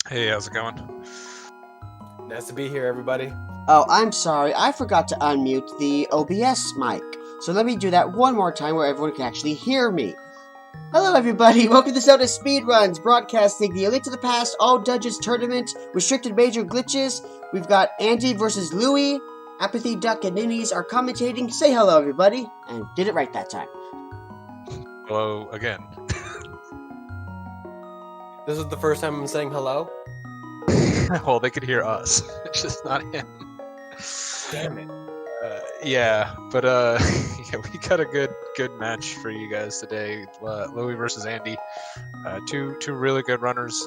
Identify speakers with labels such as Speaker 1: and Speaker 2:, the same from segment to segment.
Speaker 1: Hey, how's it going?
Speaker 2: Nice to be here, everybody.
Speaker 3: Oh, I'm sorry, I forgot to unmute the OBS mic. So let me do that one more time where everyone can actually hear me. Hello everybody, welcome to ZeldaSpeedRuns, broadcasting the A Link to the Past All Dungeons Tournament, Restricted Major Glitches. We've got Andy versus Louie, Apathy Duck and Ninnies are commentating. Say hello everybody, and did it right that time.
Speaker 1: Hello again.
Speaker 2: This is the first time I'm saying hello.
Speaker 1: Well, they could hear us, it's just not him.
Speaker 2: Damn it.
Speaker 1: Yeah, but yeah, we got a good match for you guys today. Louie versus Andy. Two really good runners.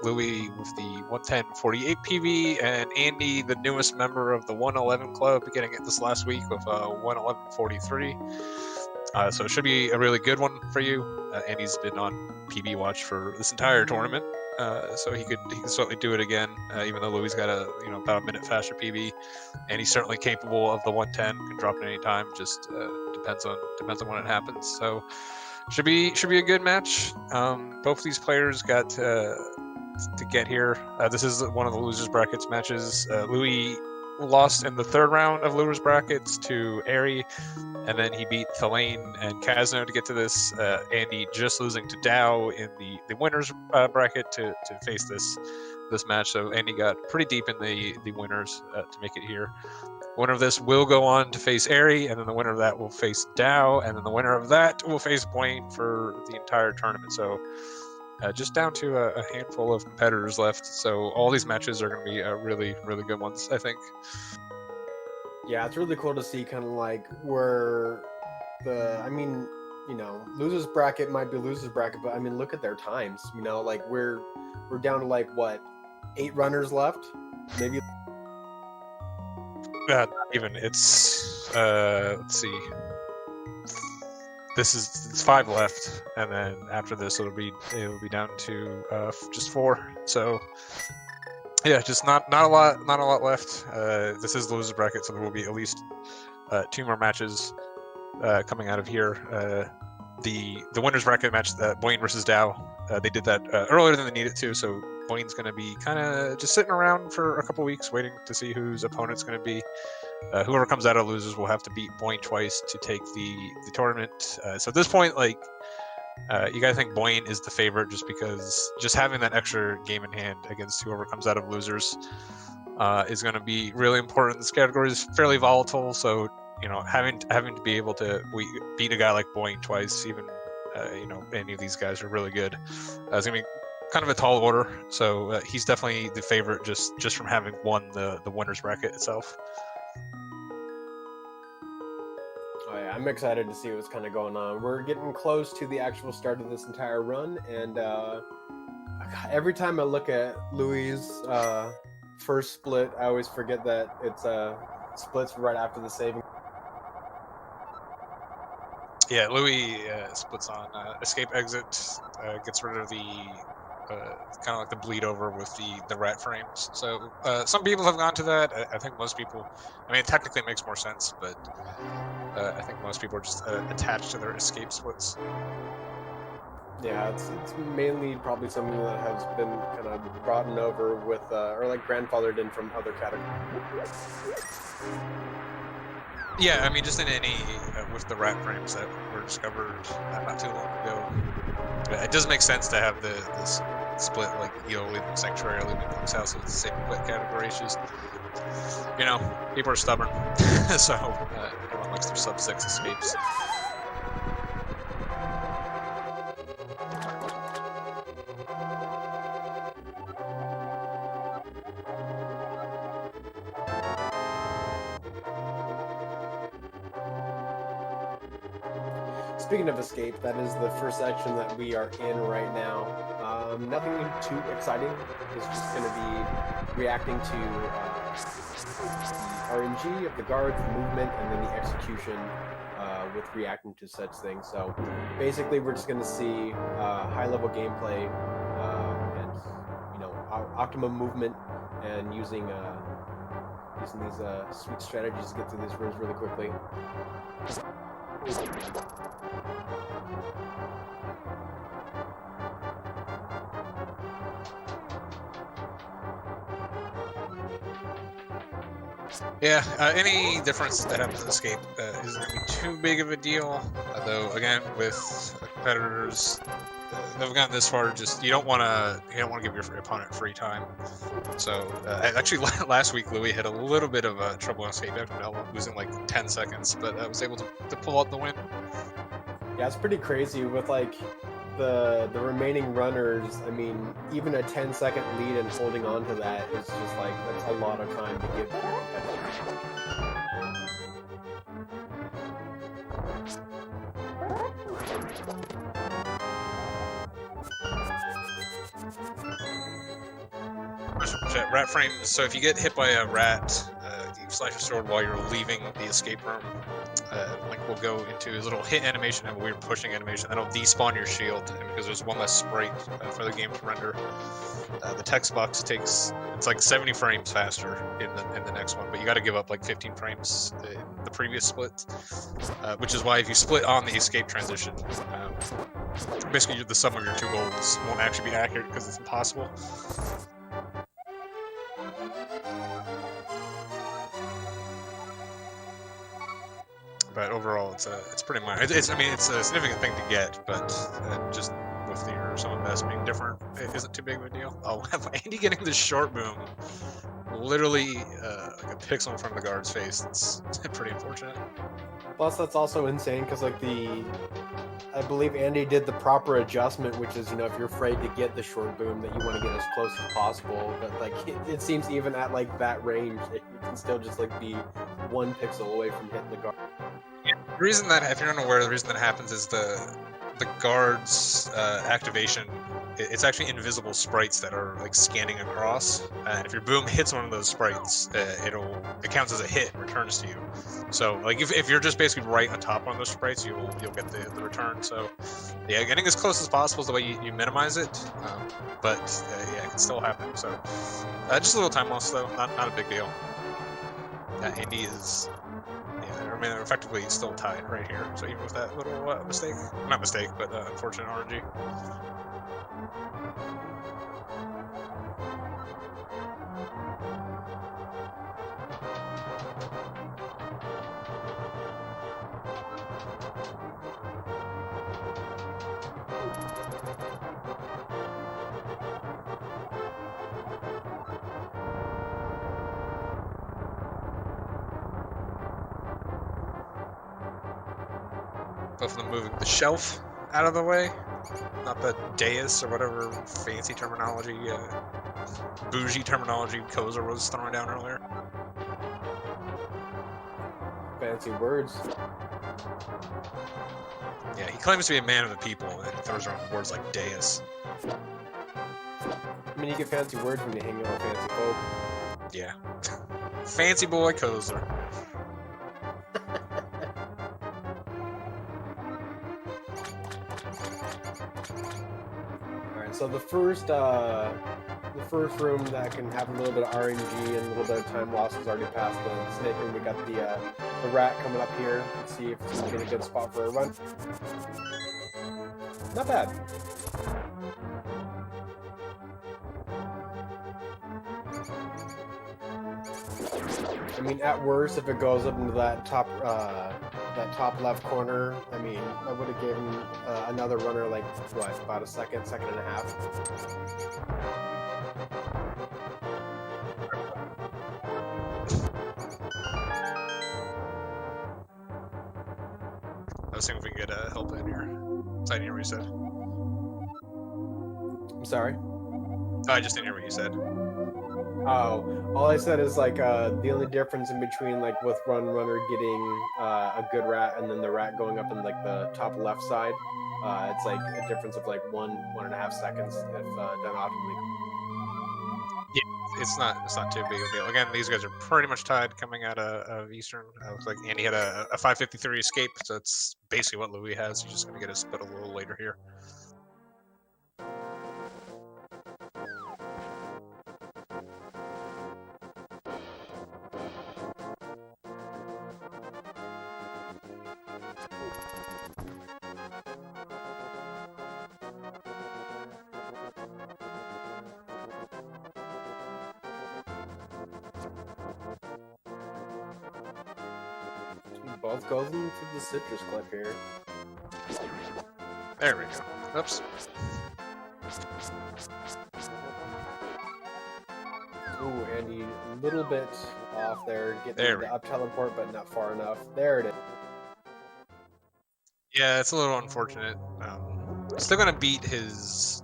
Speaker 1: Louie with the 110.48 PV, and Andy, the newest member of the 111 club, getting it this last week with 111.43. So it should be a really good one for you. Andy's been on PB watch for this entire tournament, so he could certainly do it again. Even though Louie's got about a minute faster PB, and he's certainly capable of the 110. Can drop it any time. Just depends on when it happens. So should be a good match. Both of these players got to get here. This is one of the losers brackets matches. Louie lost in the third round of losers brackets to Airy, and then he beat Thelaine and Kazno to get to this. Andy just losing to Dow in the winners bracket to face this match. So Andy got pretty deep in the winners to make it here. Winner of this will go on to face Airy, and then the winner of that will face Dow, and then the winner of that will face Blaine for the entire tournament. So just down to a handful of competitors left. So all these matches are going to be really good ones, I think.
Speaker 2: Yeah, it's really cool to see kind of like where losers bracket might be losers bracket, but I mean, look at their times. Like we're down to like what, 8 runners left, maybe.
Speaker 1: Not even. It's let's see. It's 5 left, and then after this it'll be down to just 4. So yeah, just not a lot left. This is the losers bracket, so there will be at least 2 more matches coming out of here. The winners bracket match, Blaine versus Dow, they did that earlier than they needed to, so Blaine's going to be kind of just sitting around for a couple weeks waiting to see whose opponent's going to be. Whoever comes out of losers will have to beat Blaine twice to take the tournament. So at this point, you gotta think Blaine is the favorite, just because just having that extra game in hand against whoever comes out of losers is going to be really important. This category is fairly volatile, so having to be able to beat a guy like Blaine twice, even any of these guys are really good. It's gonna be kind of a tall order, so he's definitely the favorite just from having won the winners bracket itself.
Speaker 2: Oh yeah, I'm excited to see what's kind of going on. We're getting close to the actual start of this entire run, and every time I look at Louie's first split, I always forget that it's splits right after the saving.
Speaker 1: Yeah, Louie splits on escape exit, gets rid of the kind of like the bleed over with the rat frames. So some people have gone to that. I think most people, I mean, it technically makes more sense, but I think most people are just attached to their escape splits.
Speaker 2: Yeah, it's mainly probably something that has been kind of brought over with, or like grandfathered in from other categories.
Speaker 1: Yeah, I mean, just in any, with the rat frames that were discovered not too long ago, it does make sense to have this split, like, leaving Sanctuary or leaving Luke's house. It's the same split category. It's just, people are stubborn, so everyone likes their sub-6 escapes.
Speaker 2: speaking of escape, that is the first section that we are in right now. Nothing too exciting. It's just going to be reacting to the RMG of the guards, the movement, and then the execution with reacting to such things. So basically, we're just going to see high-level gameplay and optimum movement and using these sweet strategies to get through these rooms really quickly.
Speaker 1: Yeah, any difference that happens in Escape isn't going to be too big of a deal. Though, again, with competitors, they've gotten this far. Just you don't want to give your opponent free time. So, actually, last week Louis had a little bit of trouble in Escape after losing like 10 seconds, but I was able to pull out the win.
Speaker 2: Yeah, it's pretty crazy with like the remaining runners. I mean, even a 10-second lead and holding on to that is just like that's a lot of time to give to your competitors.
Speaker 1: Rat frames. So if you get hit by a rat, you slash your sword while you're leaving the escape room. Link will go into his little hit animation and a weird pushing animation. That'll despawn your shield, and because there's one less sprite for the game to render. The text box it's like 70 frames faster in the next one, but you got to give up like 15 frames in the previous split, which is why if you split on the escape transition, basically the sum of your two goals won't actually be accurate because it's impossible. But overall, it's pretty minor. It's a significant thing to get, but just with your some of us being different, it isn't too big of a deal. Oh, Andy getting the short boom, literally like a pixel in front of the guard's face. It's pretty unfortunate.
Speaker 2: Plus, that's also insane because like I believe Andy did the proper adjustment, which is if you're afraid to get the short boom, that you want to get as close as possible. But like it seems even at like that range, it can still just like be 1 pixel away from hitting the guard.
Speaker 1: The reason that, if you're unaware, the reason that happens is the guard's activation. It's actually invisible sprites that are like scanning across, and if your boom hits one of those sprites, it counts as a hit and returns to you. So like if you're just basically right on top of those sprites, you'll get the return. So yeah, getting as close as possible is the way you minimize it, but yeah, it can still happen. So just a little time loss though, not a big deal. Andy is. They're effectively still tied right here. So even with that little mistake, not mistake, but unfortunate RNG. Both of them moving the shelf out of the way, not the dais or whatever fancy terminology, bougie terminology Koza was throwing down earlier.
Speaker 2: Fancy words.
Speaker 1: Yeah, he claims to be a man of the people and throws around words like dais.
Speaker 2: I mean, you get fancy words when you hang out with fancy folk.
Speaker 1: Yeah. Fancy boy Koza.
Speaker 2: So the first room that can have a little bit of RNG and a little bit of time loss is already past the snake room. We got the rat coming up here. Let's see if we can get a good spot for a run. Not bad. I mean, at worst, if it goes up into that top left corner, I mean, I would have given another runner like what, about a second and a half.
Speaker 1: I was seeing if we can get help in here. I didn't hear what you said.
Speaker 2: I'm sorry.
Speaker 1: I just didn't hear what you said.
Speaker 2: Oh, all I said is like the only difference in between like with runner getting a good rat and then the rat going up in like the top left side, it's like a difference of like 1.5 seconds if done optimally.
Speaker 1: Yeah, it's not too big of a deal. Again, these guys are pretty much tied coming out of Eastern. Looks like Andy had a 5:53 escape, so that's basically what Louis has. He's just going to get his split a little later here.
Speaker 2: Both goes in for the citrus clip here.
Speaker 1: There we go. Oops.
Speaker 2: Ooh, Andy, a little bit off there, getting
Speaker 1: There
Speaker 2: the
Speaker 1: we
Speaker 2: up teleport, but not far enough. There it is.
Speaker 1: Yeah, it's a little unfortunate. Still gonna beat his.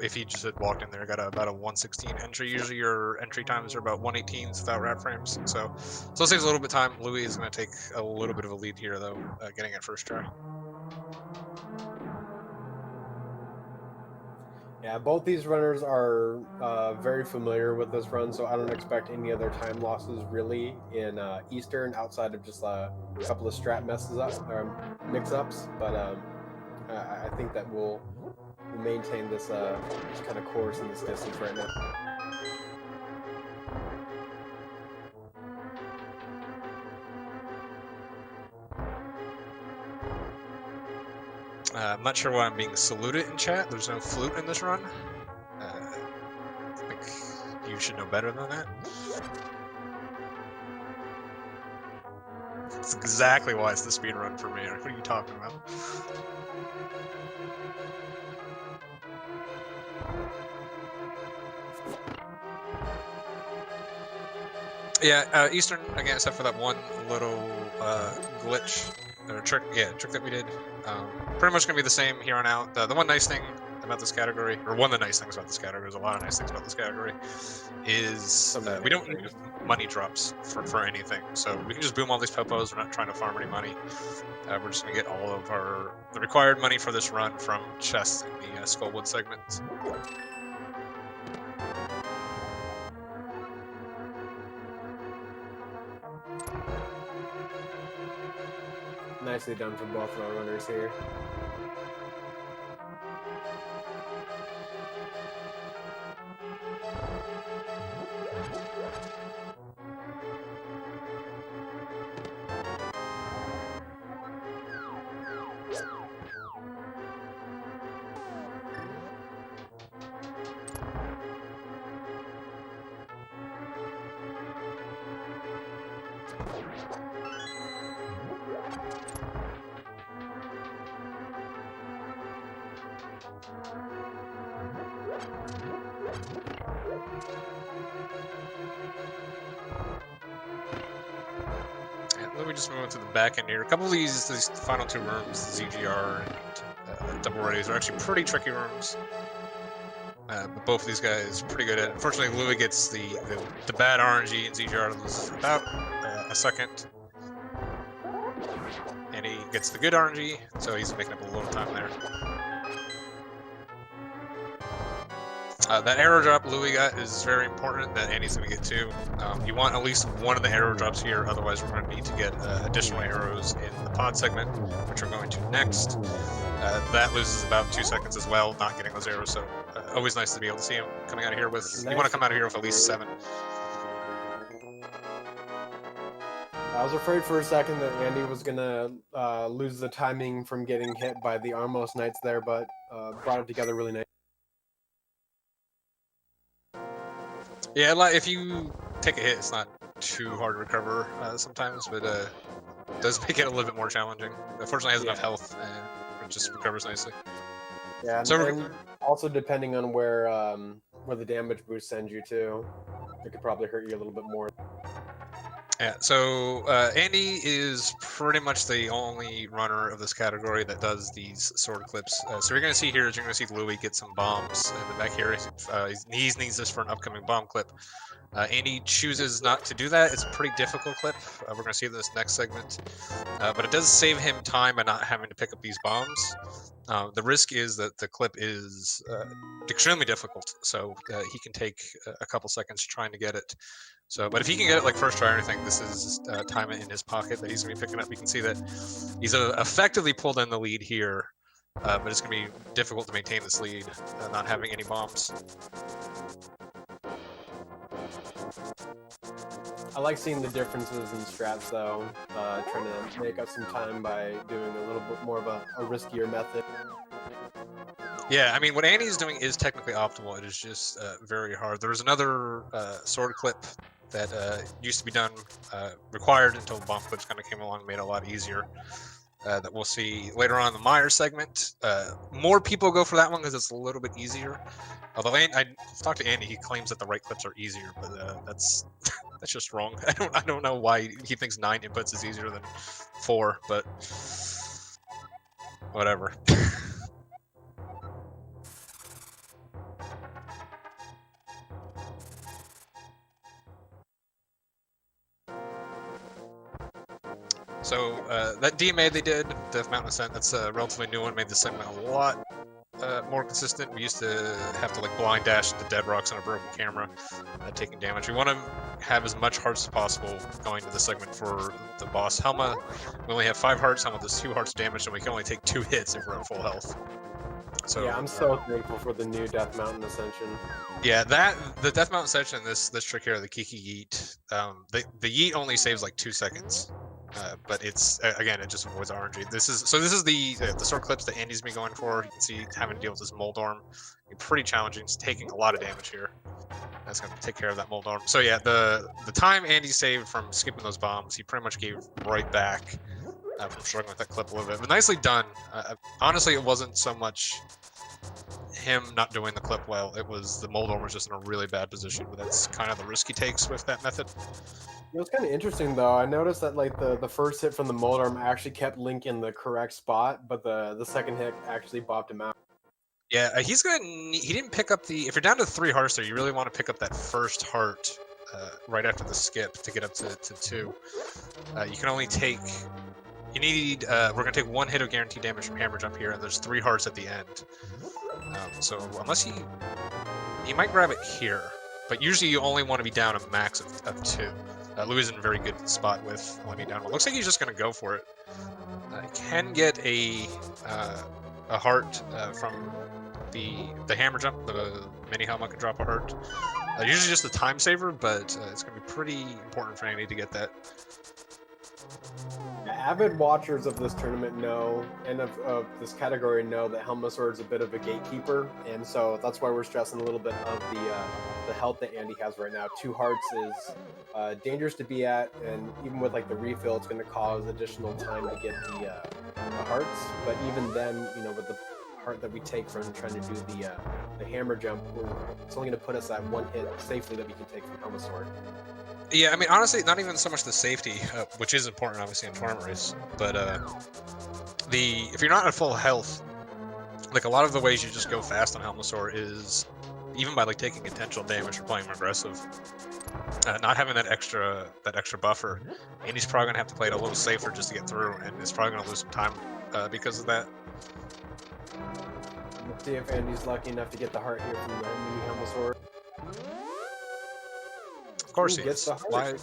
Speaker 1: If he just had walked in there, got about a 116 entry. Usually your entry times are about 118s without rat frames. So it saves a little bit of time. Louis is gonna take a little bit of a lead here, though, getting it first try.
Speaker 2: Yeah, both these runners are very familiar with this run, so I don't expect any other time losses really in Eastern outside of just a couple of strat mix-ups. But I think that we'll maintain this kind of course and this distance right now.
Speaker 1: I'm not sure why I'm being saluted in chat. There's no flute in this run. I think you should know better than that. That's exactly why it's the speed run for me. What are you talking about? Yeah, Eastern, again, except for that one little glitch or trick that we did. Pretty much gonna be the same here on out. The one nice thing about this category, or one of the nice things about this category, there's a lot of nice things about this category, is we don't need money drops for anything. So we can just boom all these popos. We're not trying to farm any money. We're just gonna get all of the required money for this run from chests in the Skullwood segments.
Speaker 2: Nicely done for both of our runners here.
Speaker 1: We just move into the back end here. A couple of these final two rooms, ZGR and Double Rays, are actually pretty tricky rooms. But both of these guys pretty good at it. Unfortunately, Louis gets the bad RNG and ZGR loses about a second. And he gets the good RNG, so he's making up a little time there. That arrow drop Louis got is very important that Andy's going to get too. You want at least one of the arrow drops here, otherwise we're going to need to get additional arrows in the pod segment, which we're going to next. That loses about 2 seconds as well, not getting those arrows, so always nice to be able to see him coming out of here with... Nice. You want to come out of here with at least 7.
Speaker 2: I was afraid for a second that Andy was going to lose the timing from getting hit by the Armos Knights there, but brought it together really nice.
Speaker 1: Yeah, if you take a hit, it's not too hard to recover sometimes, but it does make it a little bit more challenging. Unfortunately, it has enough health, and it just recovers nicely.
Speaker 2: Yeah, and also depending on where the damage boost sends you to, it could probably hurt you a little bit more.
Speaker 1: Yeah, so Andy is pretty much the only runner of this category that does these sword clips. So you're going to see here is you're going to see Louis get some bombs in the back here. He needs this for an upcoming bomb clip. Andy chooses not to do that. It's a pretty difficult clip. We're going to see this next segment. But it does save him time by not having to pick up these bombs. The risk is that the clip is extremely difficult, so he can take a couple seconds trying to get it. So, but if he can get it like first try or anything, this is time in his pocket that he's going to be picking up. You can see that he's effectively pulled in the lead here, but it's going to be difficult to maintain this lead, not having any bombs.
Speaker 2: I like seeing the differences in strats, though. Trying to make up some time by doing a little bit more of a riskier method.
Speaker 1: Yeah, I mean, what Andy's doing is technically optimal. It is just very hard. There was another sword clip that used to be done, required until bomb clips kind of came along and made it a lot easier. That we'll see later on in the Myers segment. More people go for that one because it's a little bit easier. Although I talked to Andy, he claims that the right clips are easier, but that's that's just wrong. I don't know why he thinks 9 inputs is easier than 4, but whatever. So that DMA they did, Death Mountain Ascent, that's a relatively new one, made this segment a lot more consistent. We used to have to like blind dash into dead rocks on a broken camera, taking damage. We want to have as much hearts as possible going to the segment for the boss Helma. We only have 5 hearts. Helma does 2 hearts damage, and we can only take 2 hits if we're at full health. So
Speaker 2: yeah, I'm so thankful for the new Death Mountain Ascension.
Speaker 1: Yeah, the Death Mountain Ascension, this trick here, the Kiki Yeet, the Yeet only saves like 2 seconds. But it's again, it just avoids RNG. This is the sword clips that Andy's been going for. You can see having to deal with this Moldorm, pretty challenging. It's taking a lot of damage here. That's going to take care of that Moldorm. So yeah, the time Andy saved from skipping those bombs, he pretty much gave right back from struggling with that clip a little bit. But nicely done. Honestly, it wasn't so much him not doing the clip well. It was the Moldorm was just in a really bad position. But that's kind of the risk he takes with that method.
Speaker 2: It was kind of interesting, though. I noticed that like the first hit from the Moldorm actually kept Link in the correct spot, but the second hit actually bopped him out.
Speaker 1: Yeah, he didn't pick up the. If you're down to 3 hearts there, you really want to pick up that first heart right after the skip to get up to 2. You can only take. You need. We're gonna take 1 hit of guaranteed damage from Hammer Jump here, and there's 3 hearts at the end. So unless he might grab it here, but usually you only want to be down a max of 2. Louis is in a very good spot with letting down. It looks like he's just going to go for it. He can get a heart from the hammer jump. The mini Helma can drop a heart. Usually just a time saver, but it's going to be pretty important for Andy to get that.
Speaker 2: Avid watchers of this tournament know, and of this category know, that Helma Sword is a bit of a gatekeeper, and so that's why we're stressing a little bit of the health that Andy has right now. 2 hearts is dangerous to be at, and even with like the refill, it's going to cause additional time to get the hearts. But even then, you know, with the heart that we take from trying to do the hammer jump, it's only going to put us at 1 hit safely that we can take from Helma Sword.
Speaker 1: Yeah, I mean, honestly, not even so much the safety, which is important, obviously, in tournament race, but if you're not at full health, like a lot of the ways you just go fast on Helma Sword is even by like taking intentional damage or playing aggressive, not having that extra buffer. Andy's probably gonna have to play it a little safer just to get through, and is probably gonna lose some time because of that.
Speaker 2: Let's see if Andy's lucky enough to get the heart here from the mini Helma Sword.
Speaker 1: Of course he
Speaker 2: gets
Speaker 1: is.
Speaker 2: the heart.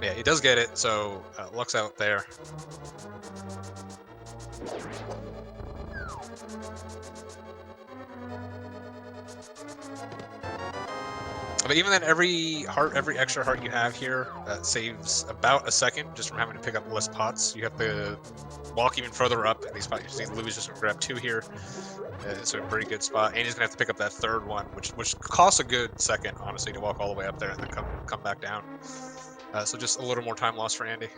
Speaker 1: Yeah, he does get it, so luck's out there. But even then, every extra heart you have here saves about a second just from having to pick up less pots. You have to walk even further up in these spots. You see Louis just gonna grab 2 here. It's a pretty good spot. And he's gonna have to pick up that 3rd one, which costs a good second, honestly, to walk all the way up there and then come back down. So just a little more time lost for Andy.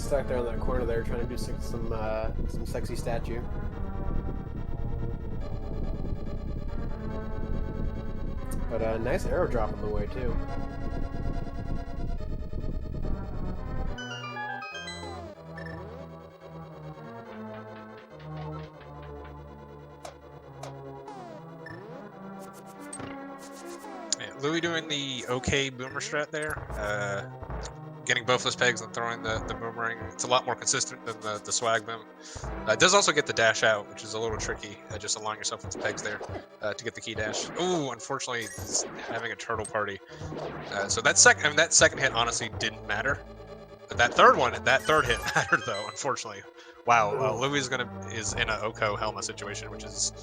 Speaker 2: stuck there in that corner there trying to do some sexy statue. But a nice arrow drop on the way too.
Speaker 1: Louis doing the okay boomer strat there, getting both those pegs and throwing the boomerang. It's a lot more consistent than the swag boom. It does also get the dash out, which is a little tricky, just allowing yourself with the pegs there to get the key dash. Ooh, unfortunately, it's having a turtle party. So that second hit honestly didn't matter. But that third hit mattered though, unfortunately. Wow, Louis is in a Oko Helma situation, which is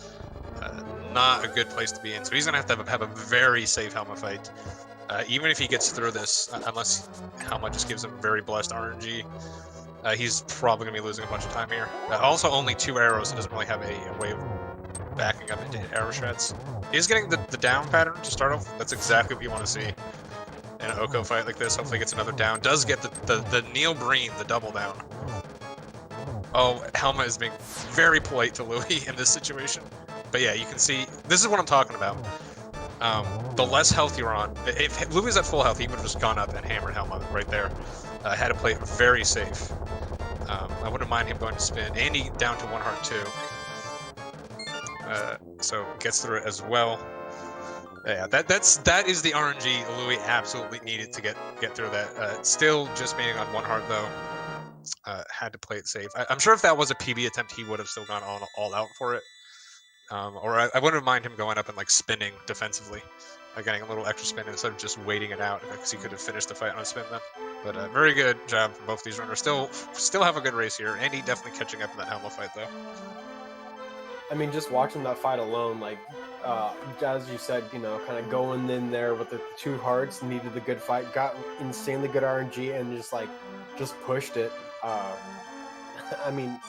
Speaker 1: not a good place to be in. So he's gonna have a very safe Helma fight. Even if he gets through this, unless Helma just gives him very blessed RMG, he's probably gonna be losing a bunch of time here. Also, only 2 arrows, so doesn't really have a way of backing up into arrow shreds. He's getting the down pattern to start off. That's exactly what you want to see in an Oko fight like this. Hopefully, gets another down. Does get the Neil Breen, the double down. Oh, Helma is being very polite to Louis in this situation. But yeah, you can see, this is what I'm talking about. The less health you're on, if Louis was at full health, he would have just gone up and hammered Helma right there. Had to play it very safe. I wouldn't mind him going to spin. Andy down to 1 heart too. So gets through it as well. Yeah, that is the RNG Louis absolutely needed to get through that. Still just being on 1 heart though. Had to play it safe. I'm sure if that was a PB attempt, he would have still gone all out for it. Or I wouldn't mind him going up and like spinning defensively, getting a little extra spin instead of just waiting it out, because he could have finished the fight on a spin then. But very good job from both these runners. Still have a good race here. Andy definitely catching up in that Helma fight though.
Speaker 2: I mean, just watching that fight alone, like as you said, you know, kind of going in there with the 2 hearts, needed the good fight, got insanely good RNG, and just pushed it. I mean,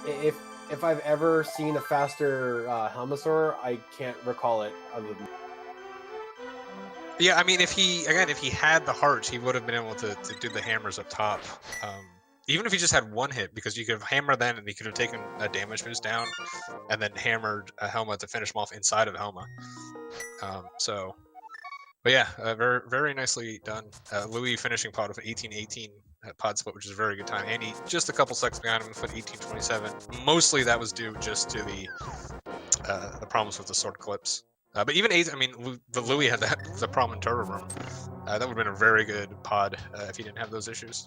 Speaker 2: if I've ever seen a faster Helmasaur, I can't recall it other than.
Speaker 1: Yeah, I mean, if he had the hearts, he would have been able to do the hammers up top. Even if he just had 1 hit, because you could have hammered then, and he could have taken a damage boost down, and then hammered a Helma to finish him off inside of Helma. But yeah, very very nicely done. Louis finishing pod with an 18-18 pod split, which is a very good time. Andy just a couple seconds behind him with an 18-27. Mostly that was due just to the problems with the sword clips. But even the Louis had the problem in Turtle Room. That would have been a very good pod if he didn't have those issues.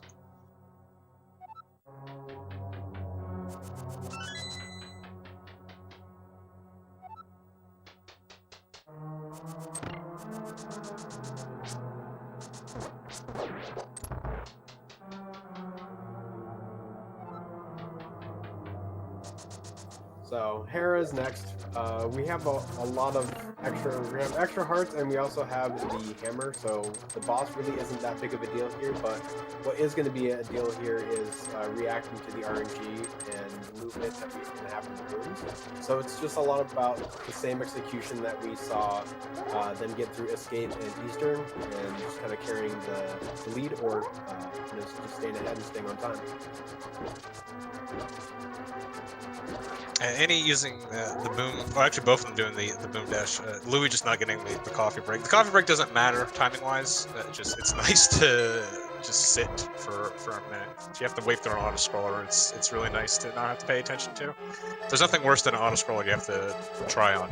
Speaker 2: So Hera's next. We have a lot of extra hearts, and we also have the hammer. So the boss really isn't that big of a deal here, but what is going to be a deal here is reacting to the RNG and movement that we're going to have in the rooms. So it's just a lot about the same execution that we saw them get through Escape and Eastern, and just kind of carrying the lead, or just staying ahead and staying on time.
Speaker 1: Andy using the boom, well actually both of them doing the boom dash. Louis just not getting the coffee break. The coffee break doesn't matter timing wise. It's nice to just sit for a minute. If you have to wait through an auto scroller, it's really nice to not have to pay attention to. There's nothing worse than an auto scroller you have to try on.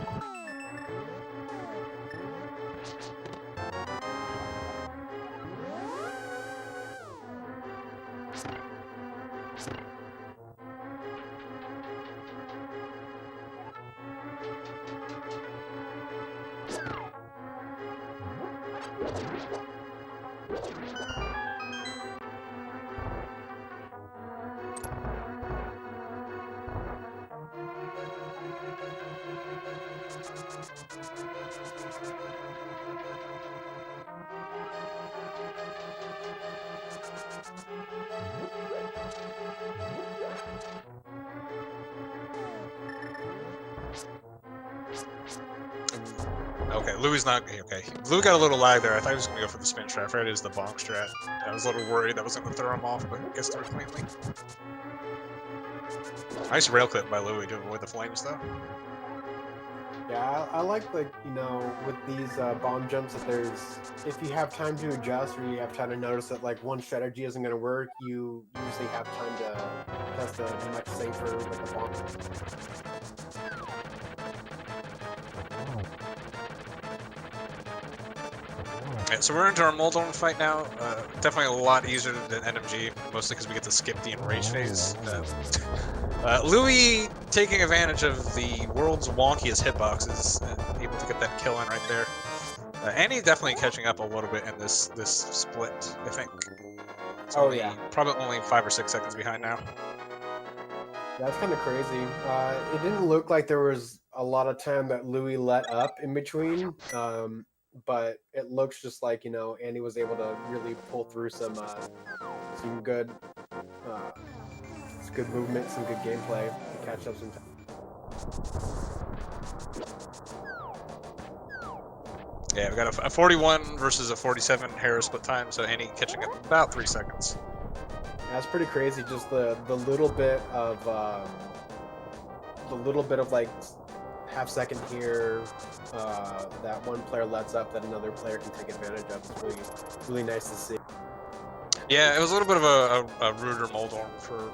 Speaker 1: Okay, Louis not okay. Louis got a little lag there. I thought he was gonna go for the spin strat. I figured it was the bonk strat. I was a little worried that was gonna throw him off, but gets through cleanly. Nice rail clip by Louis to avoid the flames, though.
Speaker 2: Yeah, I like, you know, with these bomb jumps that if you have time to adjust or you have time to notice that like one strategy isn't going to work, you usually have time to test a much safer with the bomb.
Speaker 1: Okay, so we're into our Moldorm fight now. Definitely a lot easier than NMG, mostly because we get to skip the enrage phase. Louis taking advantage of the world's wonkiest hitboxes, able to get that kill in right there. Andy definitely catching up a little bit in this split, I think. It's probably only 5 or 6 seconds behind now.
Speaker 2: That's kind of crazy. It didn't look like there was a lot of time that Louis let up in between, but it looks just like, you know, Andy was able to really pull through some good movement, some good gameplay to catch up some time.
Speaker 1: Yeah, we got a 41 versus a 47 hero split time, so Andy catching up about 3 seconds.
Speaker 2: That's pretty crazy. Just the little bit of like half second here that one player lets up that another player can take advantage of. It's really nice to see.
Speaker 1: Yeah, it was a little bit of a ruder Moldorm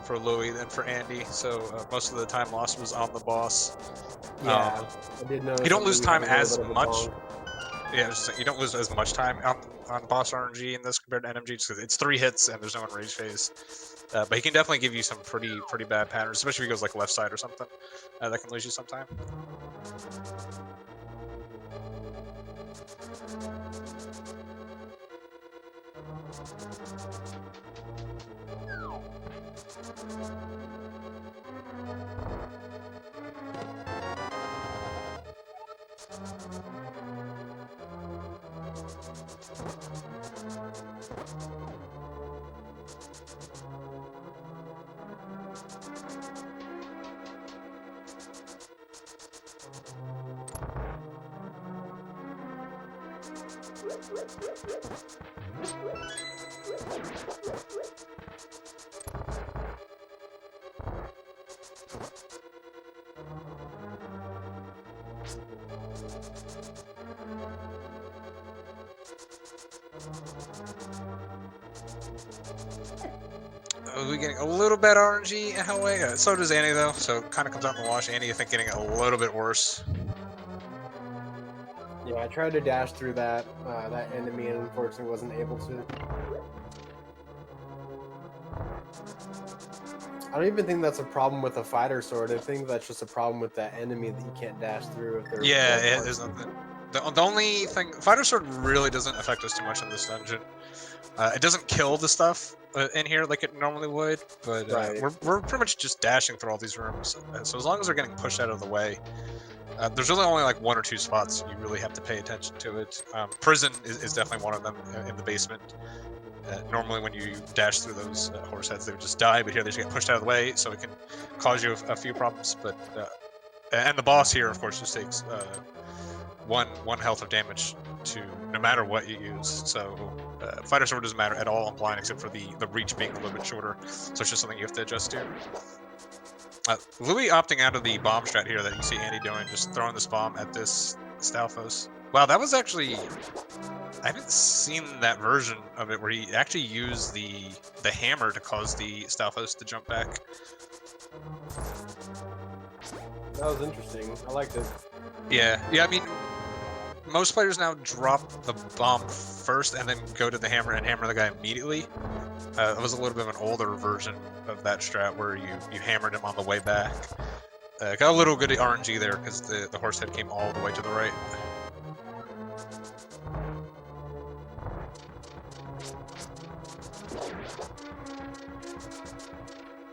Speaker 1: for Louis than for Andy, so most of the time lost was on the boss.
Speaker 2: Yeah, I did notice.
Speaker 1: You don't lose time as much.
Speaker 2: Bonk.
Speaker 1: Yeah, you don't lose as much time on boss RNG in this compared to NMG, just because it's 3 hits and there's no enrage phase. But he can definitely give you some pretty bad patterns, especially if he goes like left side or something. That can lose you sometime. We're getting a little bad RNG in Hellway. So does Annie though, so kind of comes out in the wash. Annie, I think, getting a little bit worse.
Speaker 2: Yeah, I tried to dash through that enemy and unfortunately wasn't able to. I don't even think that's a problem with a fighter sword. I think that's just a problem with that enemy that you can't dash through. If
Speaker 1: Yeah, there's nothing. The only thing, fighter sword really doesn't affect us too much in this dungeon. It doesn't kill the stuff in here like it normally would, but
Speaker 2: Right.
Speaker 1: we're pretty much just dashing through all these rooms. So as long as they're getting pushed out of the way, there's really only like 1 or 2 spots you really have to pay attention to it. Prison is definitely one of them in the basement. Normally when you dash through those horse heads, they would just die, but here they just get pushed out of the way, so it can cause you a few problems. But and the boss here, of course, just takes one health of damage to no matter what you use. So fighter sword doesn't matter at all on blind, except for the reach being a little bit shorter. So it's just something you have to adjust to. Louis opting out of the bomb strat here that you see Andy doing, just throwing this bomb at this Stalfos. Wow, that was actually, I haven't seen that version of it where he actually used the hammer to cause the Stalfos to jump back.
Speaker 2: That was interesting. I liked it.
Speaker 1: Yeah, I mean, most players now drop the bomb first and then go to the hammer and hammer the guy immediately. It was a little bit of an older version of that strat where you hammered him on the way back. Got a little good RNG there because the horse head came all the way to the right.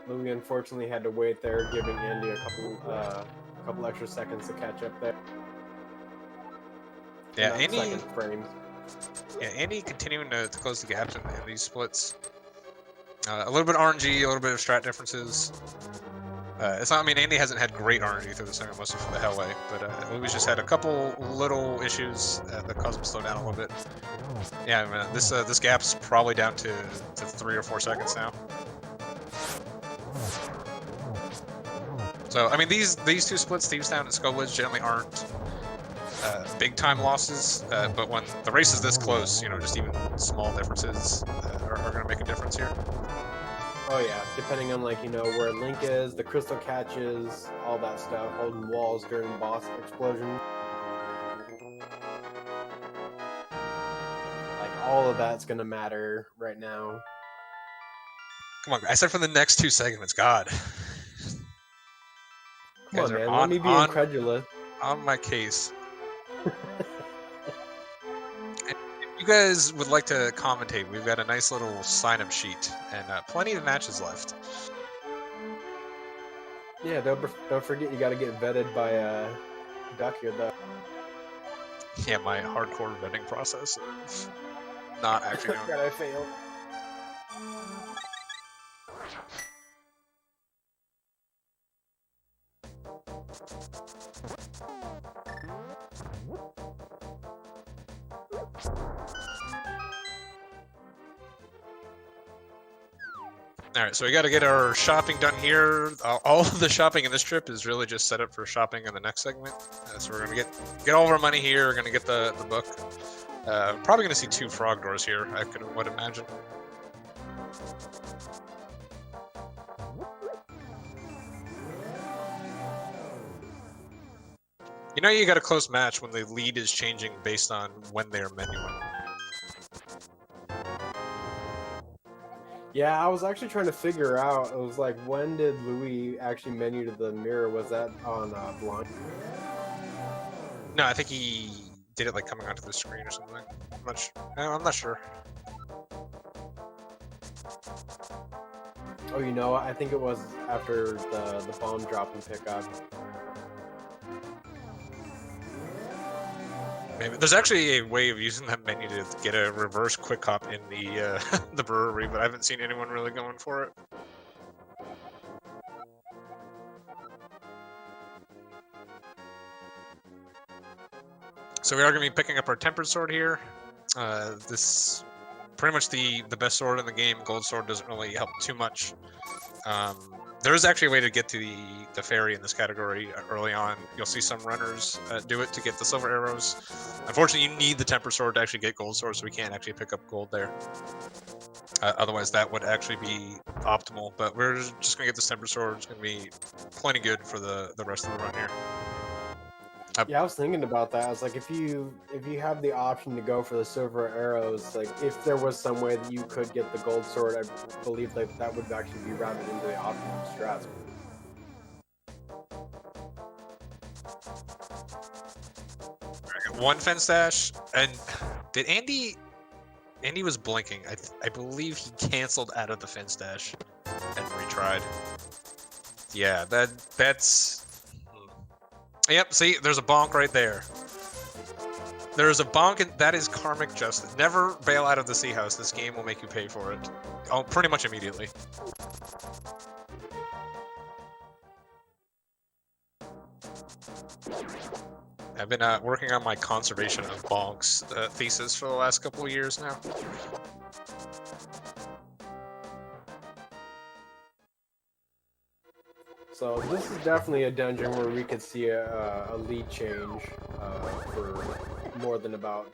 Speaker 2: Louis unfortunately had to wait there, giving Andy a couple extra seconds to catch up there.
Speaker 1: Yeah,
Speaker 2: Not
Speaker 1: Andy.
Speaker 2: second frames.
Speaker 1: Yeah, Andy continuing to close the gaps in these splits. A little bit of RNG, a little bit of strat differences. It's not. I mean, Andy hasn't had great RNG through the segment, mostly for the Hellway, but Louis just had a couple little issues that caused him to slow down a little bit. Yeah, I mean, this gap's probably down to 3 or 4 seconds now. So I mean, these two splits, Thieves Town and Skullwoods, generally aren't big time losses, but when the race is this close, you know, just even small differences are going to make a difference here.
Speaker 2: Oh yeah, depending on like, you know, where Link is, the crystal catches, all that stuff, holding walls during boss explosion. Like all of that's gonna matter right now.
Speaker 1: Come on, I said for the next 2 segments, God.
Speaker 2: Come on, man, let me be incredulous.
Speaker 1: On my case. You guys would like to commentate, we've got a nice little sign-up sheet and plenty of matches left.
Speaker 2: Yeah, don't forget you got to get vetted by Duck here, though.
Speaker 1: Yeah, my hardcore vetting process of not actually doing.
Speaker 2: God, I failed.
Speaker 1: Alright, so we got to get our shopping done here. All of the shopping in this trip is really just set up for shopping in the next segment. So we're going to get all of our money here. We're going to get the book. Probably going to see 2 frog doors here, I would imagine. You know you got a close match when the lead is changing based on when they're menuing.
Speaker 2: Yeah, I was actually trying to figure out, it was like, when did Louis actually menu to the mirror? Was that on Blind?
Speaker 1: No, I think he did it like coming onto the screen or something. I'm not sure.
Speaker 2: Oh, you know, I think it was after the bomb drop and pickup.
Speaker 1: Maybe there's actually a way of using that menu to get a reverse quick hop in the the brewery, but I haven't seen anyone really going for it. So we are going to be picking up our Temperate Sword here. This pretty much the best sword in the game. Gold Sword doesn't really help too much. There is actually a way to get to the fairy in this category early on. You'll see some runners do it to get the silver arrows. Unfortunately, you need the Temper Sword to actually get Gold Sword, so we can't actually pick up gold there. Otherwise, that would actually be optimal. But we're just going to get this Temper Sword. It's going to be plenty good for the rest of the run here.
Speaker 2: Yeah, I was thinking about that. I was like, if you have the option to go for the silver arrows, like if there was some way that you could get the gold sword, I believe that would actually be routed into the optimum strats.
Speaker 1: I got 1 fence dash, and did Andy was blinking. I believe he canceled out of the fence dash and retried. Yeah, that's. Yep, see, there's a bonk right there. There's a bonk, and that is karmic justice. Never bail out of the sea house. This game will make you pay for it. Oh, pretty much immediately. I've been working on my conservation of bonks thesis for the last couple of years now.
Speaker 2: So this is definitely a dungeon where we could see a lead change for more than about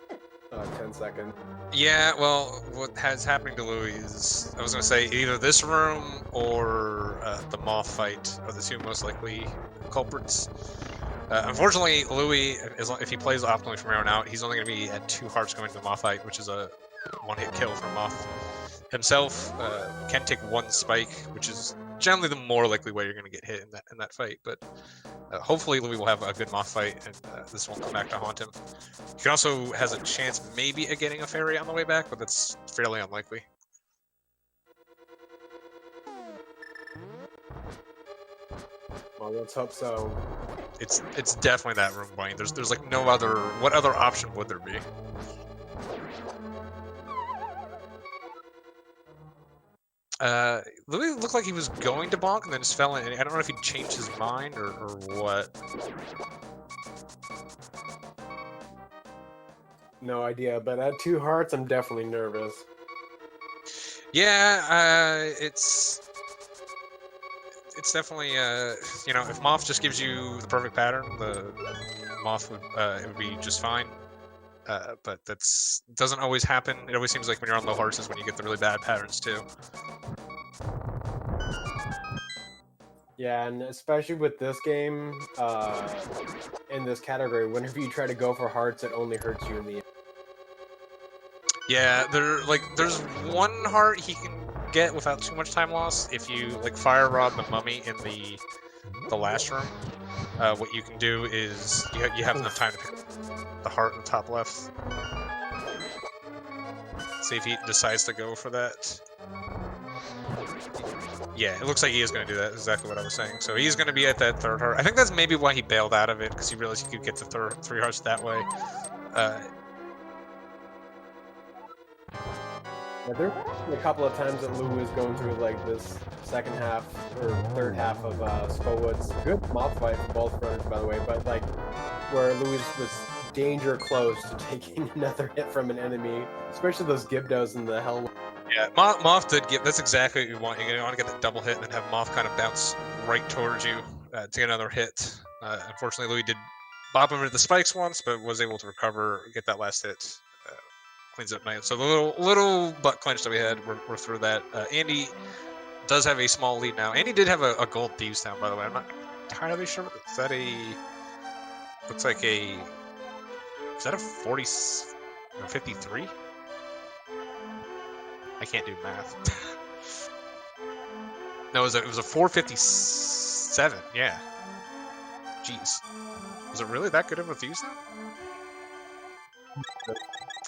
Speaker 2: 10 seconds.
Speaker 1: Yeah, well, what has happening to Louis is, I was going to say, either this room or the moth fight are the 2 most likely culprits. Unfortunately, Louis, if he plays optimally from here on out, he's only going to be at 2 hearts going to the moth fight, which is a 1-hit kill from Moth himself. Can take 1 spike, which is generally the more likely way you're going to get hit in that fight. But hopefully Louis will have a good moth fight, and this won't come back to haunt him. He also has a chance maybe of getting a fairy on the way back, but that's fairly unlikely.
Speaker 2: Well, let's hope so.
Speaker 1: It's definitely that room, Blaine. There's like no other. What other option would there be? Louis looked like he was going to bonk and then just fell in. I don't know if he changed his mind or what.
Speaker 2: No idea, but at 2 hearts, I'm definitely nervous.
Speaker 1: Yeah, it's definitely you know, if Moth just gives you the perfect pattern, the Moth would it would be just fine. But that's doesn't always happen. It always seems like when you're on low hearts is when you get the really bad patterns too.
Speaker 2: Yeah, and especially with this game, in this category, whenever you try to go for hearts, it only hurts you in the end.
Speaker 1: Yeah, there's one heart he can get without too much time loss if you like fire rod the mummy in the last room. What you can do is you have enough time to pick up the heart in the top left. See if he decides to go for that. Yeah, it looks like he is going to do that. Exactly what I was saying. So he's going to be at that 3rd heart. I think that's maybe why he bailed out of it, because he realized he could get the 3 hearts that way.
Speaker 2: Yeah, there were a couple of times that Lou was going through like this second half or 3rd half of Skullwood's good moth fight for both runners, by the way, but like where Louis was danger close to taking another hit from an enemy, especially those Gibdos in the helmet.
Speaker 1: Yeah, Moth did get. That's exactly what you want. You want to get that double hit and then have Moth kind of bounce right towards you to get another hit. Unfortunately, Louis did bop him into the spikes once, but was able to recover, get that last hit. Cleans up nice. So the little butt clench that we had, we're through that. Andy does have a small lead now. Andy did have a gold Thieves Town, by the way. I'm not entirely sure. Is that a? Looks like a. Is that a 40? No, 53? I can't do math. No, it was a 457. Yeah. Jeez. Was it really that good of a Thieves Town?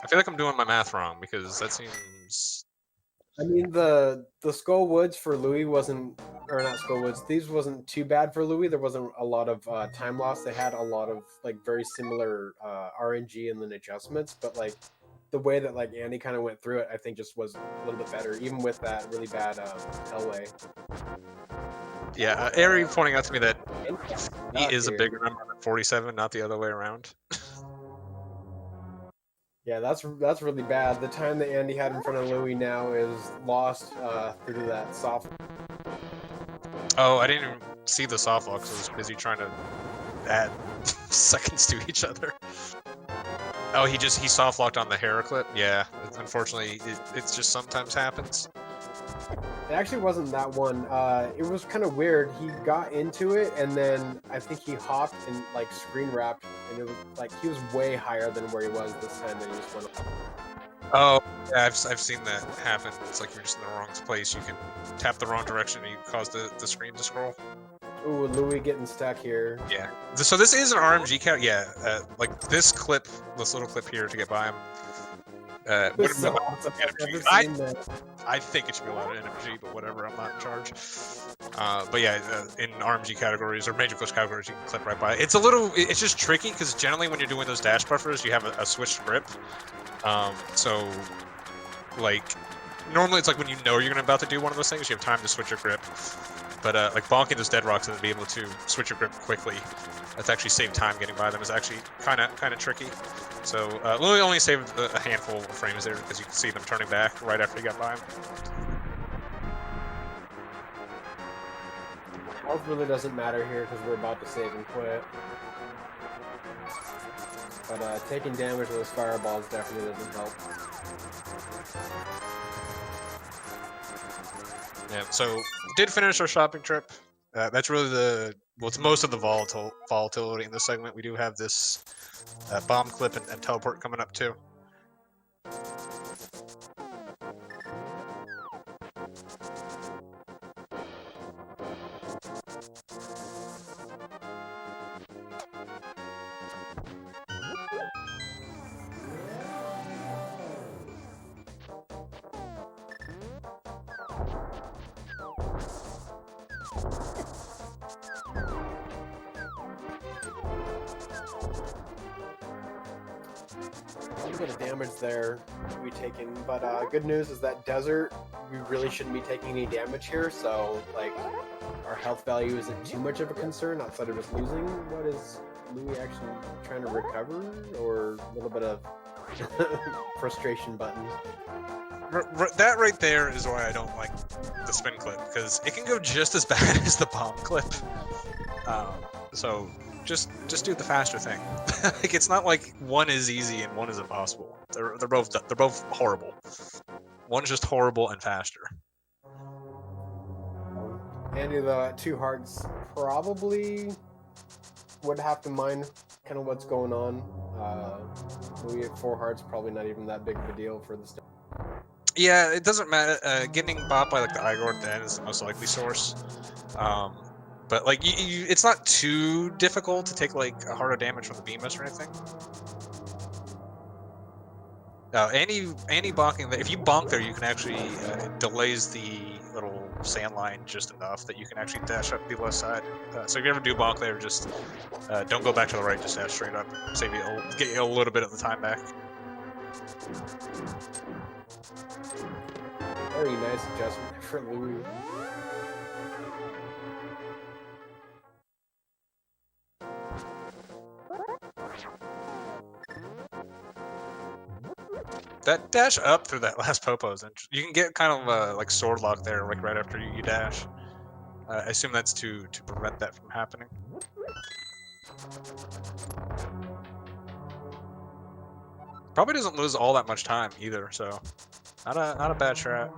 Speaker 1: I feel like I'm doing my math wrong because that seems.
Speaker 2: I mean, the Skull Woods for Louis wasn't, or not Skull Woods, Thieves wasn't too bad for Louis. There wasn't a lot of time loss. They had a lot of like very similar RNG and then adjustments, but like the way that like Andy kind of went through it, I think just was a little bit better, even with that really bad Hellway.
Speaker 1: Yeah, Ari pointing out to me that he is a bigger number than 47, not the other way around.
Speaker 2: Yeah, that's really bad. The time that Andy had in front of Louis now is lost through to that soft.
Speaker 1: Oh, I didn't even see the soft lock, so I was busy trying to add seconds to each other. Oh, he soft locked on the hair clip. Yeah, unfortunately, it just sometimes happens.
Speaker 2: It actually wasn't that one. It was kind of weird. He got into it, and then I think he hopped and like screen wrapped, and it was like he was way higher than where he was this time. Then he just went up.
Speaker 1: Oh, yeah, I've seen that happen. It's like you're just in the wrong place. You can tap the wrong direction, and you cause the screen to scroll.
Speaker 2: Ooh, Louis getting stuck here.
Speaker 1: Yeah. So this is an RMG count. Yeah, like this little clip here to get by him.
Speaker 2: So awesome.
Speaker 1: I think it should be allowed in NMG, but whatever, I'm not in charge. But yeah, in RMG categories or major glitch categories, you can clip right by it. It's just tricky because generally when you're doing those dash buffers, you have a switched grip. So, like, normally it's like when you know you're about to do one of those things, you have time to switch your grip. But like bonking those dead rocks and then be able to switch your grip quickly, that's actually saved time getting by them is actually kind of tricky. So Louis only saved a handful of frames there because you can see them turning back right after he got by him.
Speaker 2: Health really doesn't matter here because we're about to save and quit. But taking damage with those fireballs definitely doesn't help.
Speaker 1: Yeah, so did finish our shopping trip. That's really it's most of the volatility in this segment. We do have this bomb clip and teleport coming up too.
Speaker 2: little bit of damage there that we taken, but good news is that desert, we really shouldn't be taking any damage here, so like our health value isn't too much of a concern outside of us losing. What is Louis actually trying to recover, or a little bit of frustration buttons?
Speaker 1: That right there is why I don't like the spin clip, because it can go just as bad as the bomb clip. So just do the faster thing. Like, it's not like one is easy and one is impossible. They're both horrible. One's just horrible and faster.
Speaker 2: Andy, the 2 hearts probably would have to mind kind of what's going on. We at 4 hearts, probably not even that big of a deal for this.
Speaker 1: Yeah, it doesn't matter. Getting bopped by like the Igor at the end is the most likely source. But like, it's not too difficult to take like a heart of damage from the beam mist or anything. Any bonking there, if you bonk there, you can actually it delays the little sand line just enough that you can actually dash up the left side. So if you ever do bonk there, just don't go back to the right, just dash straight up. Get you a little bit of the time back.
Speaker 2: Very nice adjustment for Louis.
Speaker 1: That dash up through that last popo's, and you can get kind of like sword lock there, like right after you dash. I assume that's to prevent that from happening. Probably doesn't lose all that much time either, so not a bad strat.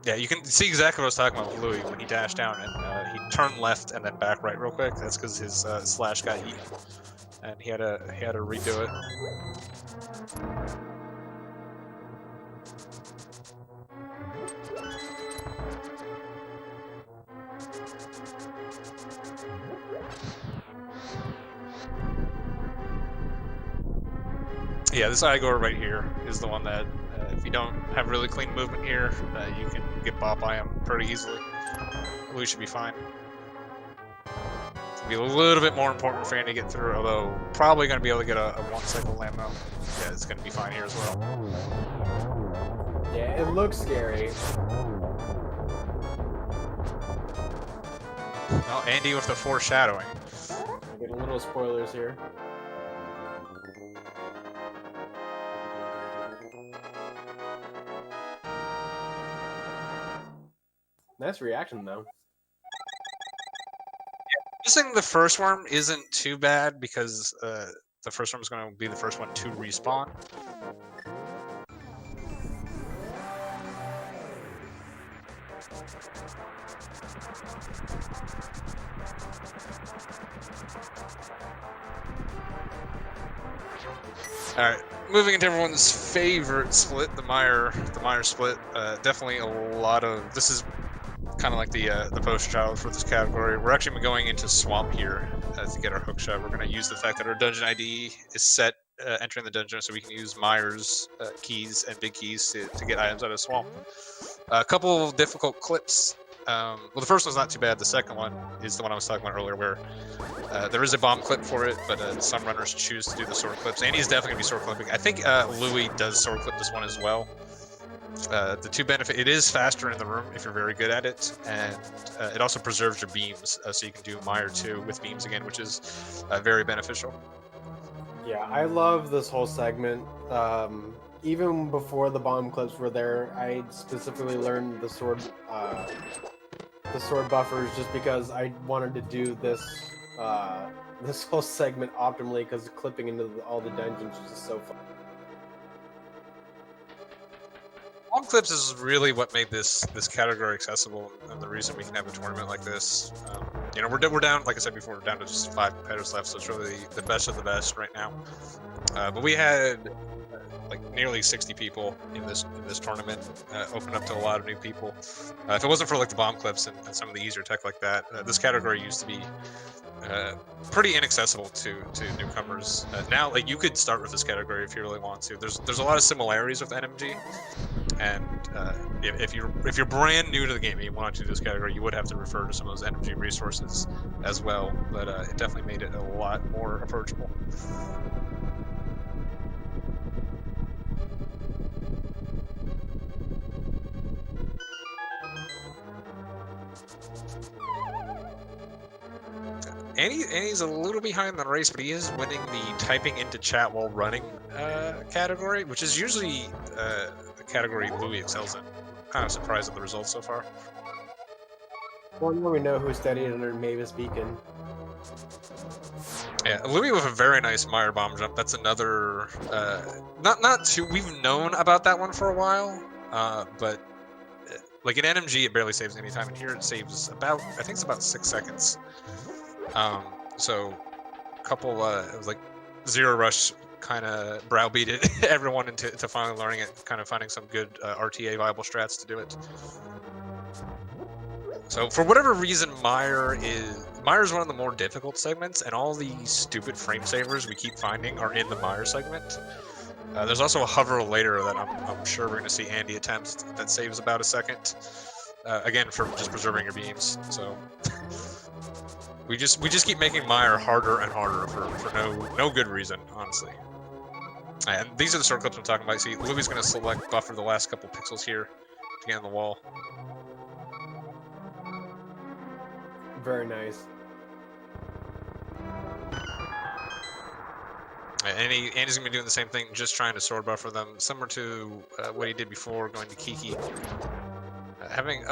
Speaker 1: Yeah, you can see exactly what I was talking about with Louis when he dashed down and he turned left and then back right real quick. That's because his slash got eaten, and he had to redo it. Yeah, this Igor right here is the one that, if you don't have really clean movement here, you can get bopped by him pretty easily. We should be fine. It'll be a little bit more important for him to get through, although probably going to be able to get a 1-cycle Lambo. Yeah, it's going to be fine here as well.
Speaker 2: Yeah, it looks scary.
Speaker 1: Well, Andy with the foreshadowing.
Speaker 2: Get a little spoilers here. Nice reaction, though.
Speaker 1: Missing the first worm isn't too bad because the first worm is going to be the first one to respawn. All right, moving into everyone's favorite split, the Meyer split. Definitely a lot of this is kind of like the poster child for this category. We're actually going into Swamp here to get our hook shot. We're going to use the fact that our dungeon ID is set entering the dungeon, so we can use Meyer's keys and big keys to get items out of Swamp. A couple of difficult clips. Well, the first one's not too bad. The second one is the one I was talking about earlier, where there is a bomb clip for it, but some runners choose to do the sword clips. Andy's definitely going to be sword clipping. I think Louis does sword clip this one as well. The two benefit, it is faster in the room if you're very good at it, and it also preserves your beams, so you can do Meyer 2 with beams again, which is very beneficial.
Speaker 2: Yeah, I love this whole segment. Even before the bomb clips were there, I specifically learned the sword buffers just because I wanted to do this this whole segment optimally, because clipping into all the dungeons is just so fun.
Speaker 1: Long clips is really what made this category accessible, and the reason we can have a tournament like this. You know, we're down, like I said before, we're down to just 5 competitors left, so it's really the best of the best right now. But we had like nearly 60 people in this tournament, opened up to a lot of new people. If it wasn't for like the bomb clips and some of the easier tech like that, this category used to be pretty inaccessible to newcomers. Now, like, you could start with this category if you really want to. There's a lot of similarities with NMG. And if you're brand new to the game and you want to do this category, you would have to refer to some of those energy resources as well. But it definitely made it a lot more approachable. Andy's a little behind the race, but he is winning the typing into chat while running category, which is usually the category Louis excels in. I'm kind of surprised at the results so far.
Speaker 2: Well, now we know who studied under Mavis Beacon.
Speaker 1: Yeah, Louis with a very nice Meyer bomb jump. That's another not too. We've known about that one for a while, but like in NMG, it barely saves any time, and here it saves about, I think it's about 6 seconds. So a couple, it was like Zero Rush kind of browbeated everyone into finally learning it, kind of finding some good RTA viable strats to do it. So for whatever reason, Meyer's one of the more difficult segments, and all the stupid frame savers we keep finding are in the Meyer segment. There's also a hover later that I'm sure we're going to see Andy attempt that saves about a second. Again, for just preserving your beams. So we just keep making Meyer harder and harder for no good reason, honestly. And these are the sword clips I'm talking about. See, Louis going to select buffer the last couple pixels here to get on the wall.
Speaker 2: Very nice.
Speaker 1: Andy's gonna be doing the same thing, just trying to sword buffer them, similar to what he did before, going to Kiki. Having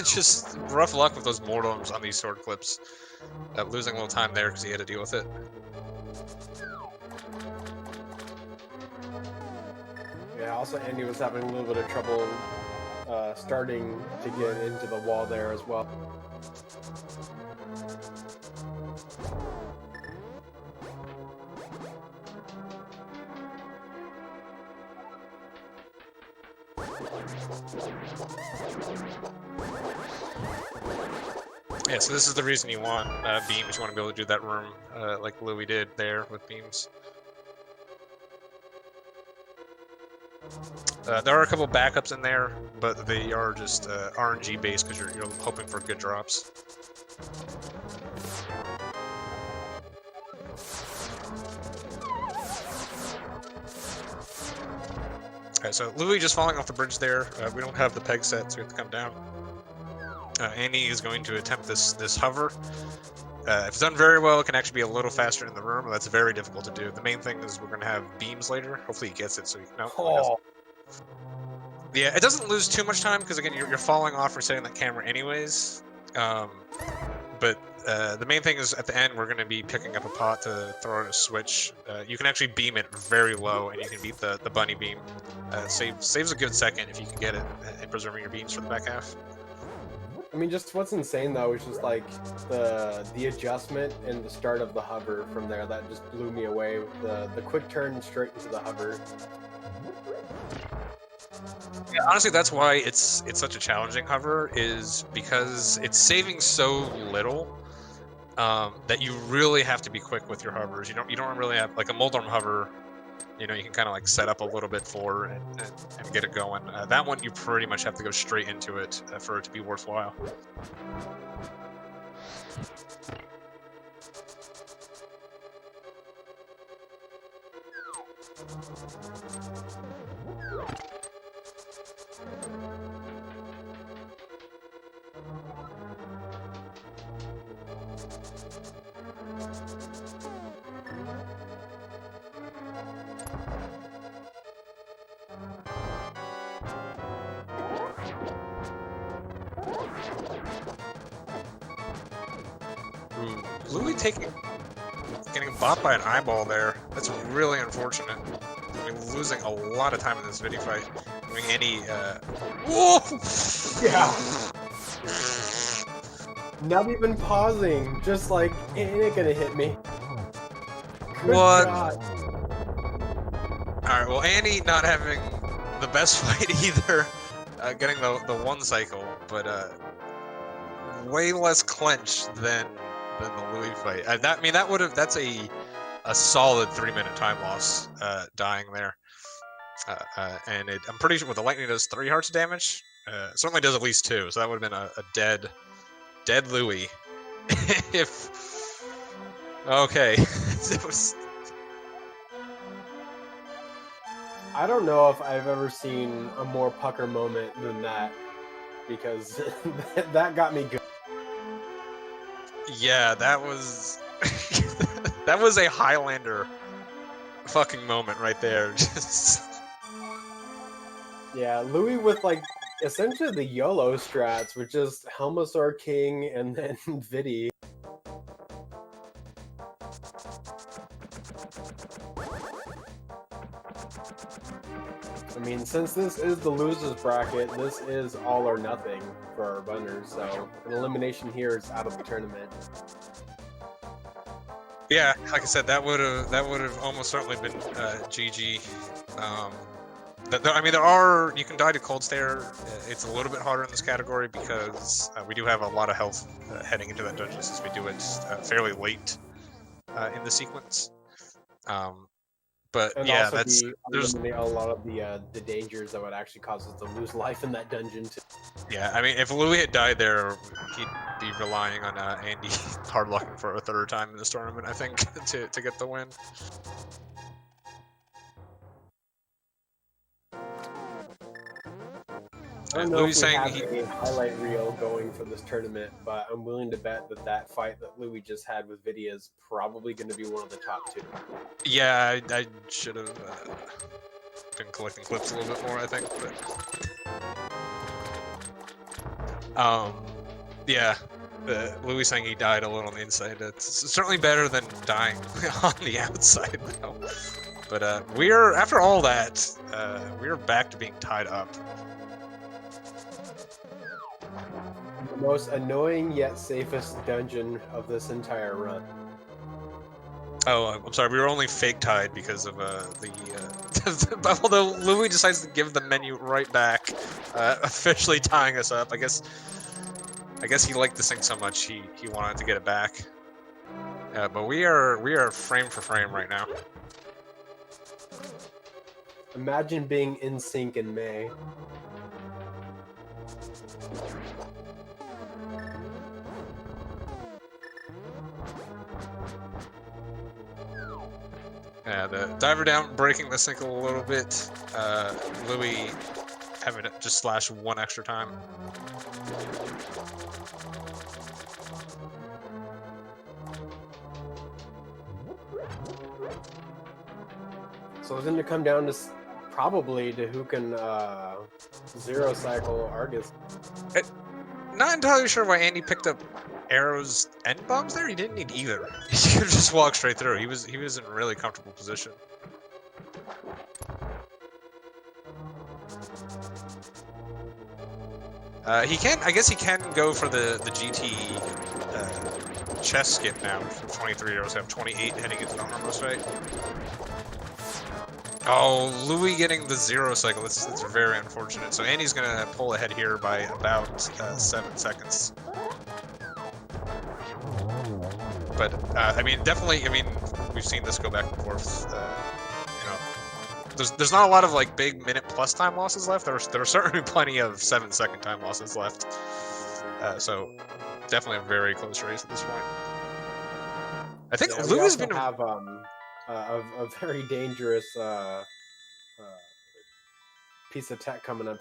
Speaker 1: just rough luck with those mortems on these sword clips, losing a little time there because he had to deal with it.
Speaker 2: Yeah. Also, Andy was having a little bit of trouble starting to get into the wall there as well.
Speaker 1: Yeah, so this is the reason you want beams. You want to be able to do that room like Louis did there with beams. There are a couple backups in there, but they are just RNG based because you're hoping for good drops. Alright, so Louis just falling off the bridge there. We don't have the peg set, so we have to come down. Andy is going to attempt this hover. If it's done very well, it can actually be a little faster in the room. That's very difficult to do. The main thing is we're going to have beams later. Hopefully he gets it. So no.
Speaker 2: Oh.
Speaker 1: Yeah, it doesn't lose too much time because again you're falling off resetting that camera anyways. But the main thing is at the end we're going to be picking up a pot to throw in a switch. You can actually beam it very low and you can beat the bunny beam. Saves a good second if you can get it and preserving your beams for the back half.
Speaker 2: I mean, just what's insane though is just like the adjustment and the start of the hover from there. That just blew me away. The quick turn straight into the hover.
Speaker 1: Yeah, honestly, that's why it's such a challenging hover, is because it's saving so little that you really have to be quick with your hovers. You don't really have like a Moldorm hover. You know, you can kind of like set up a little bit for and get it going. That one, you pretty much have to go straight into it for it to be worthwhile. Ooh, Louis getting bopped by an eyeball there. That's really unfortunate. We're losing a lot of time in this video fight. Doing any whoa!
Speaker 2: Yeah. Not even pausing, just like it ain't gonna hit me. Good
Speaker 1: What?
Speaker 2: God.
Speaker 1: Alright, well, Andy not having the best fight either, getting the one cycle, but way less clench than the Louis fight. That's a solid 3-minute time loss dying there. And I'm pretty sure the lightning does 3 hearts of damage. It certainly does at least 2, so that would have been a dead Louis. If okay, it was.
Speaker 2: I don't know if I've ever seen a more pucker moment than that, because that got me good.
Speaker 1: Yeah, that was that was a Highlander fucking moment right there. Just
Speaker 2: Yeah, Louis with like essentially the YOLO strats, which is Helmasaur King and then Vidi. I mean, since this is the losers bracket, this is all or nothing for our runners, so an elimination here is out of the tournament.
Speaker 1: yeah, like I said, that would have almost certainly been GG. I mean, you can die to Cold Stare. It's a little bit harder in this category because we do have a lot of health heading into that dungeon since we do it fairly late in the sequence. But
Speaker 2: And
Speaker 1: yeah,
Speaker 2: also
Speaker 1: there's
Speaker 2: eliminate a lot of the dangers that would actually cause us to lose life in that dungeon too.
Speaker 1: yeah. I mean, if Louis had died there, he'd be relying on Andy hard lucking for a 3rd time in this tournament, I think, to get the win.
Speaker 2: I don't know
Speaker 1: Louis
Speaker 2: if we
Speaker 1: saying
Speaker 2: have a highlight reel going for this tournament, but I'm willing to bet that fight that Louis just had with Vidi is probably going to be one of the top 2.
Speaker 1: Yeah, I should have been collecting clips a little bit more, I think. But yeah, Louis saying he died a little on the inside. It's certainly better than dying on the outside, though. But after all that, we are back to being tied up.
Speaker 2: The most annoying yet safest dungeon of this entire run.
Speaker 1: Oh, I'm sorry. We were only fake tied because of although Louis decides to give the menu right back, officially tying us up. I guess he liked this thing so much he wanted to get it back. But we are frame for frame right now.
Speaker 2: Imagine being in sync in May.
Speaker 1: Yeah, the diver down, breaking the sink a little bit. Louis having it just slash 1 extra time.
Speaker 2: So it's going to come down to probably to who can zero cycle Argus.
Speaker 1: Not entirely sure why Andy picked up arrows and bombs there. He didn't need either. He could just walk straight through. He was in a really comfortable position. I guess he can go for the GT chest skip now. From 23 arrows, have 28 heading into the harmless fight. Oh, Louis getting the 0 cycle. That's very unfortunate. So Andy's gonna pull ahead here by about 7 seconds. But I mean, definitely. I mean, we've seen this go back and forth. You know, there's not a lot of like big minute plus time losses left. There are certainly plenty of 7-second time losses left. So definitely a very close race at this point. I think
Speaker 2: Yeah,
Speaker 1: Louis has been
Speaker 2: have a very dangerous piece of tech coming up.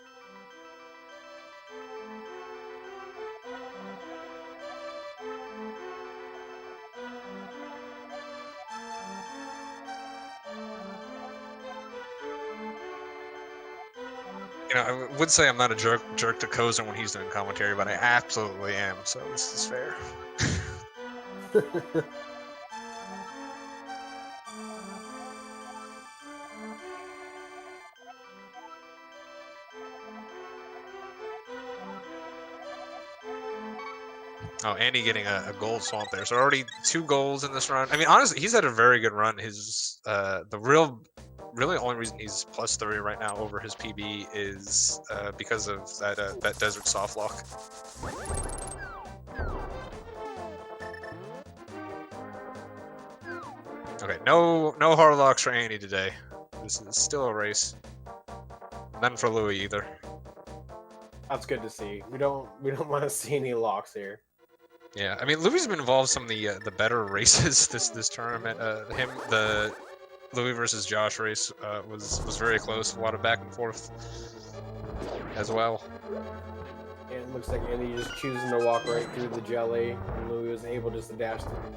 Speaker 1: You know, I would say I'm not a jerk to Kozen when he's doing commentary, but I absolutely am, so this is fair. Oh, Andy getting a gold swamp there. So already 2 goals in this run. I mean, honestly, he's had a very good run. His really only reason he's +3 right now over his PB is because of that desert soft lock. Okay, no hard locks for Andy today. This is still a race. none for Louis either.
Speaker 2: That's good to see. We don't want to see any locks here.
Speaker 1: Yeah, I mean, Louis's been involved in some of the better races this tournament. The Louis versus Josh race was very close. A lot of back and forth as well.
Speaker 2: And it looks like Andy just choosing to walk right through the jelly, and Louis was able just to dash through.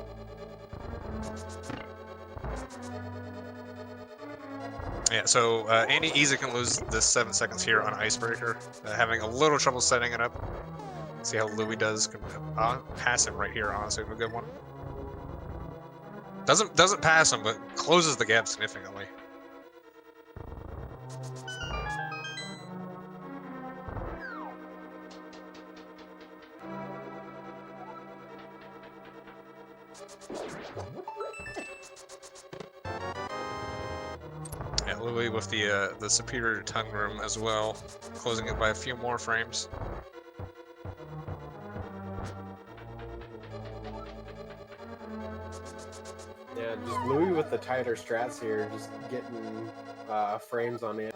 Speaker 1: Yeah, so Andy easily can lose this 7 seconds here on Icebreaker, having a little trouble setting it up. See how Louis does. Pass him right here, honestly, a good one. Doesn't pass him, but closes the gap significantly. Yeah, Louis with the superior tongue room as well, closing it by a few more frames.
Speaker 2: Yeah, just Louis with the tighter strats here, just getting frames on it.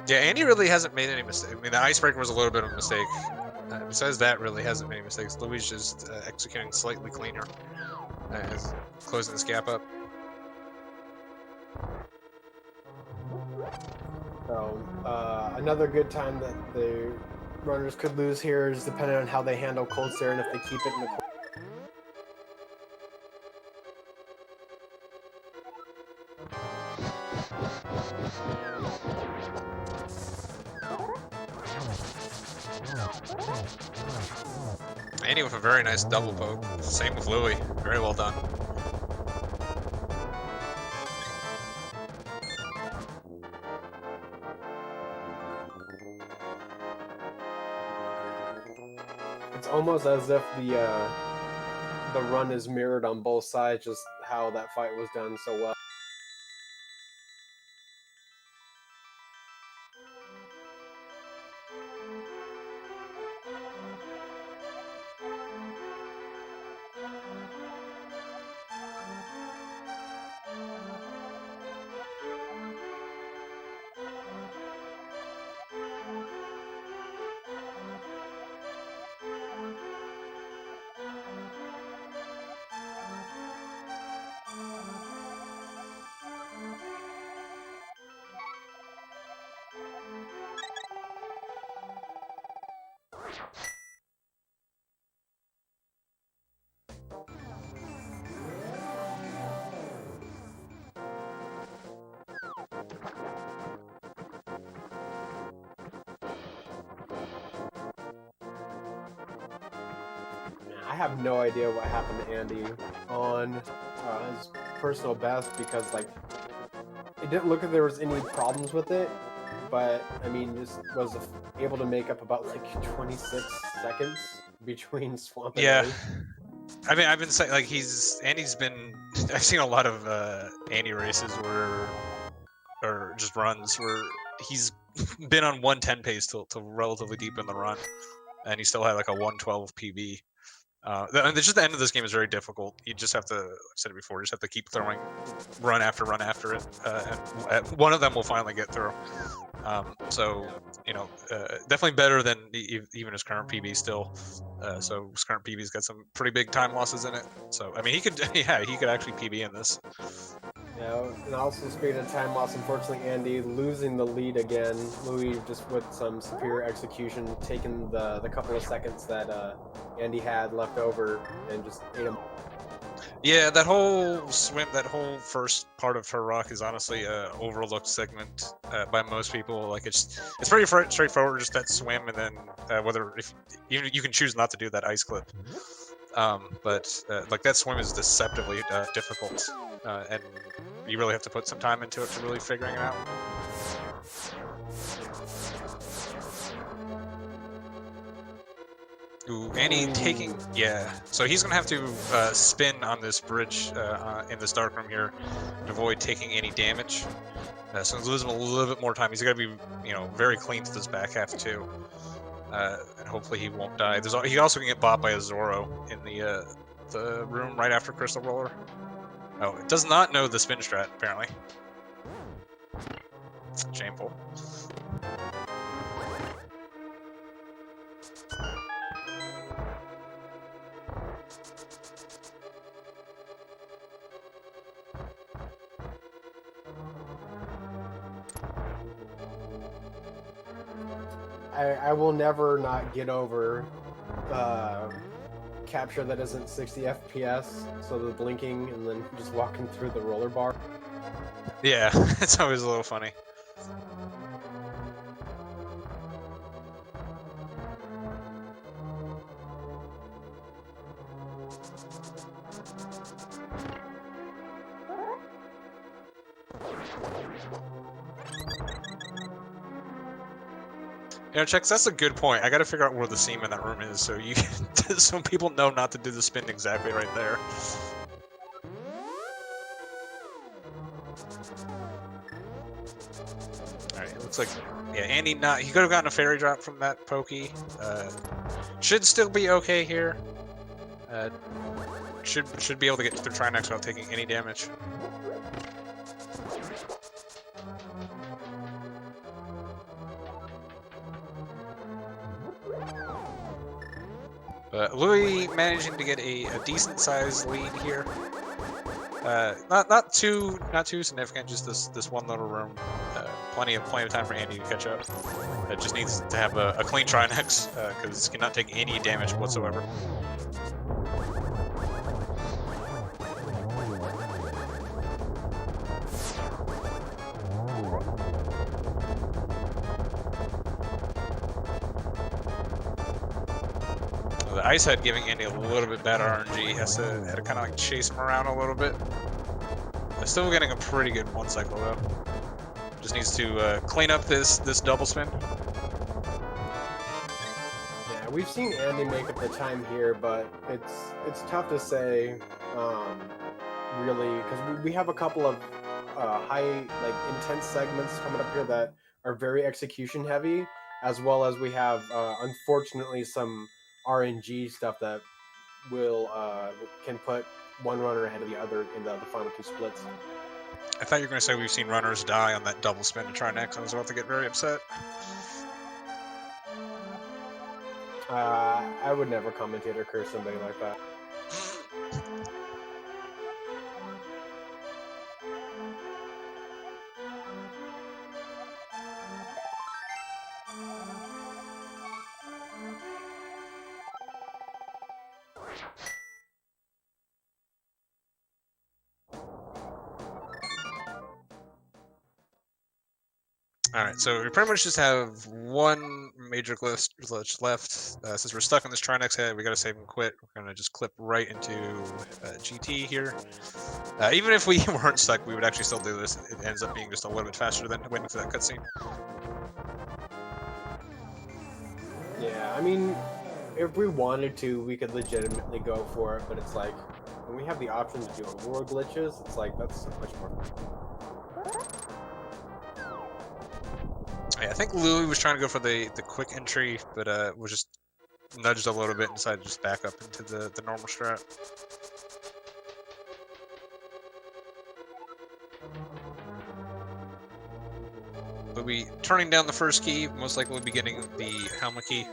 Speaker 1: Yeah, Andy really hasn't made any mistakes. I mean, the Icebreaker was a little bit of a mistake. Besides that, really hasn't made any mistakes. Louis is just executing slightly cleaner, closing this gap up.
Speaker 2: So, another good time that the runners could lose here is depending on how they handle cold stare and if they keep it in the cold.
Speaker 1: Andy with a very nice double poke. Same with Louis. Very well done.
Speaker 2: It's almost as if the run is mirrored on both sides, just how that fight was done so well. I have no idea what happened to Andy on his personal best because, like, it didn't look like there was any problems with it, but I mean, just was able to make up about like 26 seconds between Swamp and
Speaker 1: Yeah.
Speaker 2: Ice.
Speaker 1: I mean, I've been saying, like, Andy's been, I've seen a lot of Andy races or just runs where he's been on 110 pace till relatively deep in the run, and he still had like a 112 PB. And just the end of this game is very difficult. You just have to, I've said it before, you just have to keep throwing run after it, and one of them will finally get through. So, you know, definitely better than even his current PB still. So his current PB's got some pretty big time losses in it. So, I mean, he could actually PB in this.
Speaker 2: Yeah, and also speaking of time loss, unfortunately, Andy losing the lead again. Louis just with some superior execution, taking the couple of seconds that Andy had left over and just ate him.
Speaker 1: Yeah, that whole swim, that whole first part of her rock is honestly an overlooked segment by most people. Like it's pretty straightforward, just that swim, and then even you can choose not to do that ice clip. But like that swim is deceptively difficult, and you really have to put some time into it to really figuring it out. Ooh, Andy taking, yeah. So he's gonna have to spin on this bridge in this dark room here to avoid taking any damage. So he's losing a little bit more time. He's gotta be, very clean to this back half too, and hopefully he won't die. He also can get bought by a Zoro in the room right after Crystal Roller. Oh, it does not know the spin strat apparently. Shameful.
Speaker 2: I will never not get over capture that isn't 60 FPS, so the blinking and then just walking through the roller bar.
Speaker 1: Yeah, it's always a little funny. You know, Chex, that's a good point. I gotta figure out where the seam in that room is so you so people know not to do the spin exactly right there. Alright, it looks like, yeah, Andy he could have gotten a fairy drop from that pokey. Should still be okay here. Should be able to get through Trinex without taking any damage. Louis managing to get a decent sized lead here. Not too significant. Just this one little room. Plenty of time for Andy to catch up. Just needs to have a clean Trinex because cannot take any damage whatsoever. The Ice Head giving Andy a little bit bad RNG. Had to kind of like chase him around a little bit. Still getting a pretty good one cycle though. Just needs to clean up this double spin.
Speaker 2: Yeah, we've seen Andy make up the time here, but it's tough to say really, because we have a couple of intense segments coming up here that are very execution heavy, as well as we have unfortunately some RNG stuff that can put one runner ahead of the other in the final two splits.
Speaker 1: I thought you were going to say we've seen runners die on that double spin to try next. I was about to get very upset.
Speaker 2: I would never commentate or curse somebody like that.
Speaker 1: Alright, so we pretty much just have one major glitch left. Since we're stuck on this Trinex head, we gotta save and quit. We're gonna just clip right into GT here. Even if we weren't stuck, we would actually still do this. It ends up being just a little bit faster than waiting for that cutscene.
Speaker 2: Yeah, I mean, if we wanted to, we could legitimately go for it, but it's like, when we have the option to do overworld glitches, it's like, that's so much more fun.
Speaker 1: Yeah, I think Louis was trying to go for the quick entry, but was just nudged a little bit and decided to just back up into the normal strat. Louis turning down the first key, most likely be getting the helmet key.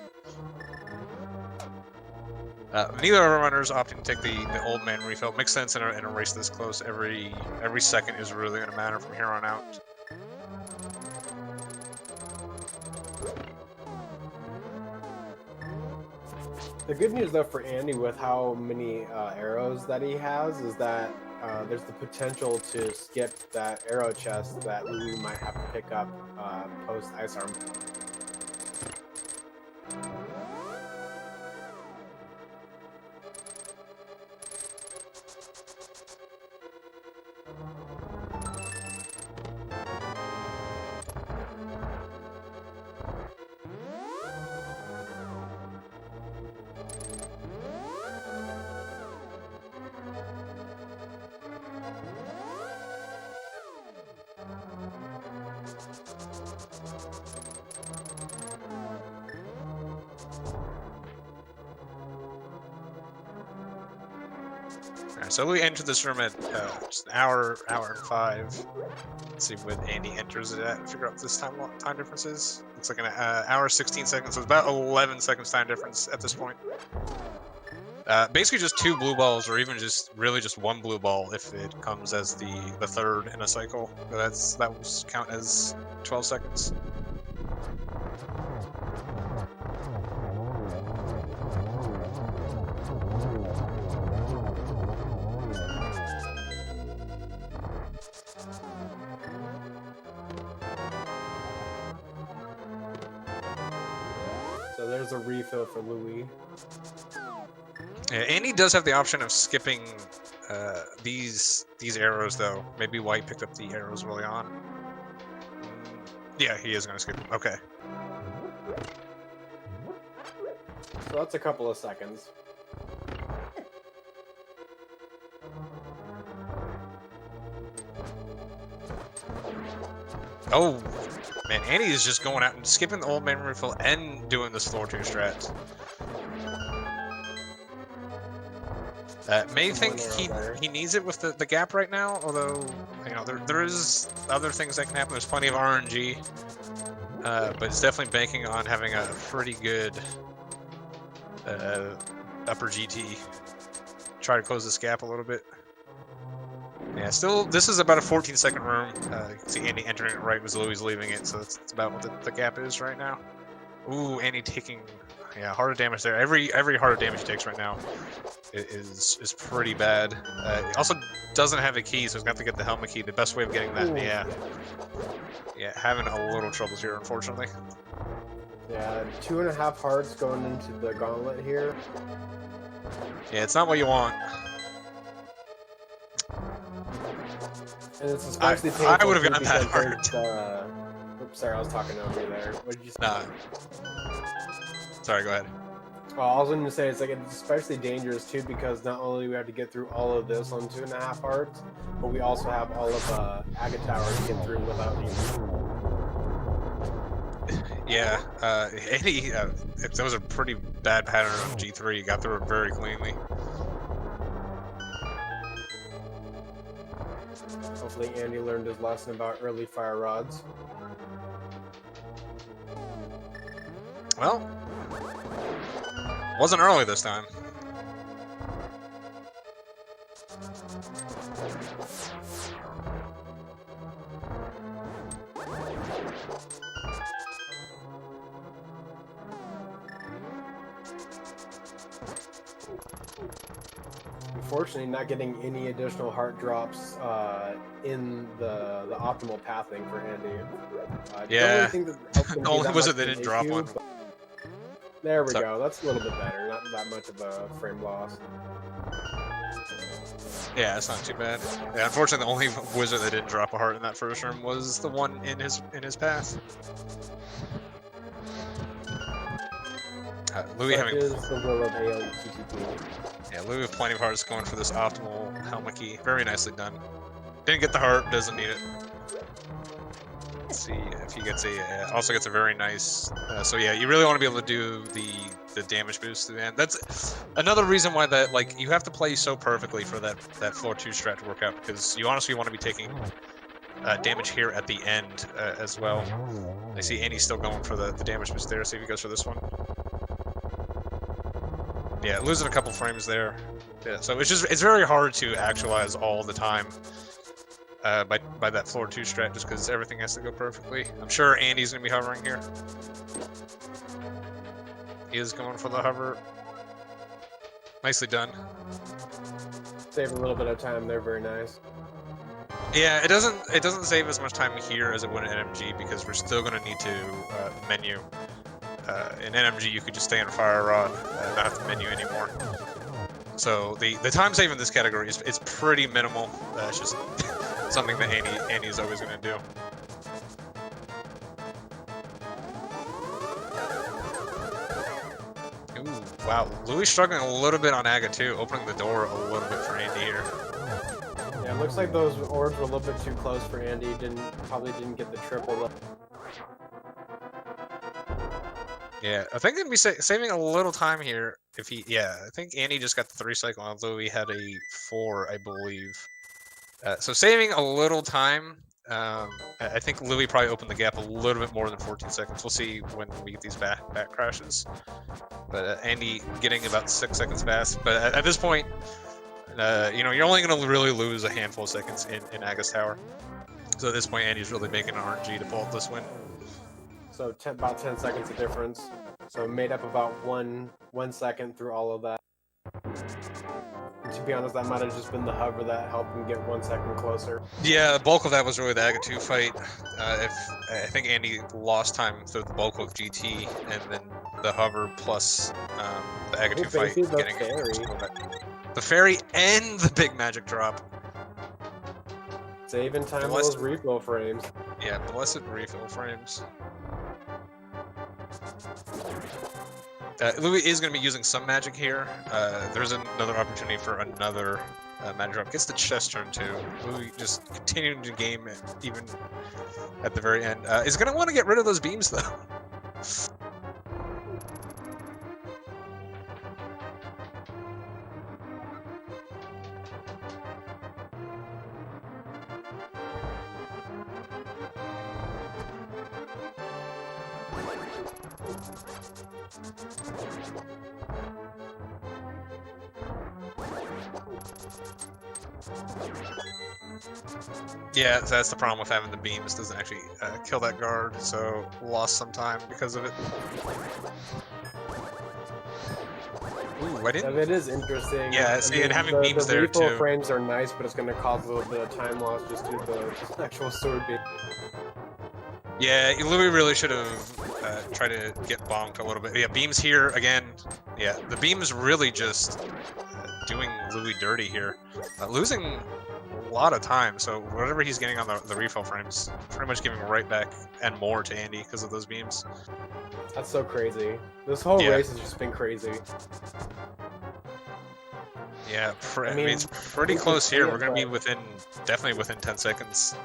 Speaker 1: Neither of our runners opting to take the old man refill. Makes sense in a race this close. Every second is really going to matter from here on out.
Speaker 2: The good news, though, for Andy with how many arrows that he has is that there's the potential to skip that arrow chest that Louis might have to pick up post Ice Arm.
Speaker 1: Alright, so we entered this room at just an hour and 5. Let's see what Andy enters it at and figure out what this time difference is. Looks like an hour 16 seconds, so it's about 11 seconds time difference at this point. Basically just 2 blue balls, or even just really just 1 blue ball if it comes as the third in a cycle. That will count as 12 seconds.
Speaker 2: So there's a refill for Louis.
Speaker 1: Yeah, Andy does have the option of skipping these arrows, though. Maybe why he picked up the arrows early on. Yeah, he is going to skip them. Okay.
Speaker 2: So that's a couple of seconds.
Speaker 1: Oh, man, Andy is just going out and skipping the old man refill and doing this floor 2 strat. May think he needs it with the gap right now, although, you know, there is other things that can happen. There's plenty of RMG, but it's definitely banking on having a pretty good upper GT. Try to close this gap a little bit. Yeah, still, this is about a 14-second room. You can see Andy entering it right as Louis leaving it, so that's about what the gap is right now. Ooh, Andy taking, yeah, heart of damage there. Every heart of damage he takes right now is pretty bad. He also doesn't have a key, so he's got to get the helmet key. The best way of getting that, yeah, having a little troubles here, unfortunately.
Speaker 2: Yeah, 2.5 hearts going into the gauntlet here.
Speaker 1: Yeah, it's not what you want.
Speaker 2: And it's especially
Speaker 1: I would have gotten that heart.
Speaker 2: Oops, sorry, I was talking over you there. What did you say?
Speaker 1: Nah. Sorry, go ahead.
Speaker 2: Well, I was going to say it's especially dangerous too, because not only do we have to get through all of this on 2.5 hearts, but we also have all of Agate Tower to get through without you.
Speaker 1: Yeah, Andy, that was a pretty bad pattern on G3. He got through it very cleanly.
Speaker 2: Hopefully Andy learned his lesson about early fire rods.
Speaker 1: Well, wasn't early this time.
Speaker 2: Unfortunately, not getting any additional heart drops in the optimal pathing for Andy.
Speaker 1: Yeah,
Speaker 2: the
Speaker 1: only was it they didn't drop one.
Speaker 2: There we go. That's a little bit better. Not that much of a frame loss.
Speaker 1: Yeah, it's not too bad. Yeah, unfortunately, the only wizard that didn't drop a heart in that first room was the one in his path. Louis having
Speaker 2: is the will of ALttP.
Speaker 1: Yeah, Louis with plenty of hearts going for this optimal helmet key. Very nicely done. Didn't get the heart, doesn't need it. Let's see if he gets also gets a very nice. So yeah, you really want to be able to do the damage boost to the end. That's another reason why that, like, you have to play so perfectly for that floor 2 strat to work out, because you honestly want to be taking damage here at the end as well. I see Andy's still going for the damage boost there. See if he goes for this one. Yeah, losing a couple frames there. Yeah, so it's very hard to actualize all the time by that floor 2 strat, just because everything has to go perfectly. I'm sure Andy's gonna be hovering here. He is going for the hover. Nicely done.
Speaker 2: Save a little bit of time there. Very nice.
Speaker 1: Yeah, it doesn't save as much time here as it would in NMG, because we're still gonna need to menu. In NMG, you could just stay on Fire Rod and not have to menu anymore. So the time save in this category is pretty minimal. It's just something that Andy is always going to do. Ooh, wow, Louis struggling a little bit on Aga too, opening the door a little bit for Andy here.
Speaker 2: Yeah, it looks like those orbs were a little bit too close for Andy. Probably didn't get the triple.
Speaker 1: Yeah, I think it'd be saving a little time here if he. Yeah, I think Andy just got the 3 cycle, and Louis had a 4, I believe. So saving a little time. I think Louis probably opened the gap a little bit more than 14 seconds. We'll see when we get these back crashes. But Andy getting about 6 seconds fast. But at this point, you know, you're only going to really lose a handful of seconds in Aga's Tower. So at this point, Andy's really making an RMG to pull up this win.
Speaker 2: So about 10 seconds of difference. So made up about one second through all of that. And to be honest, that might have just been the hover that helped him get 1 second closer.
Speaker 1: Yeah, the bulk of that was really the Aga 2 fight. If I think Andy lost time through the bulk of GT, and then the hover plus the Aga 2 fight getting the fairy and the big magic drop.
Speaker 2: Saving time with those refill frames.
Speaker 1: Yeah, blessed refill frames. Louis is going to be using some magic here. There's another opportunity for another magic drop. Gets the chest turn too. Louis just continuing to game it, even at the very end. Is going to want to get rid of those beams though. Yeah, that's the problem with having the beams. Doesn't actually kill that guard, so lost some time because of it. Ooh, I didn't.
Speaker 2: It is interesting.
Speaker 1: Yeah, see, and having beams there too.
Speaker 2: The refill frames are nice, but it's going to cause a little bit of time loss just due to the actual sword beam.
Speaker 1: Yeah, Louis really should have tried to get bonked a little bit. Yeah, beams here again. Yeah, the beams really just doing Louis dirty here, losing a lot of time. So whatever he's getting on the refill frames, pretty much giving right back and more to Andy because of those beams.
Speaker 2: That's so crazy. This whole race has just been crazy.
Speaker 1: Yeah, I mean, it's pretty close here. We're going to be definitely within 10 seconds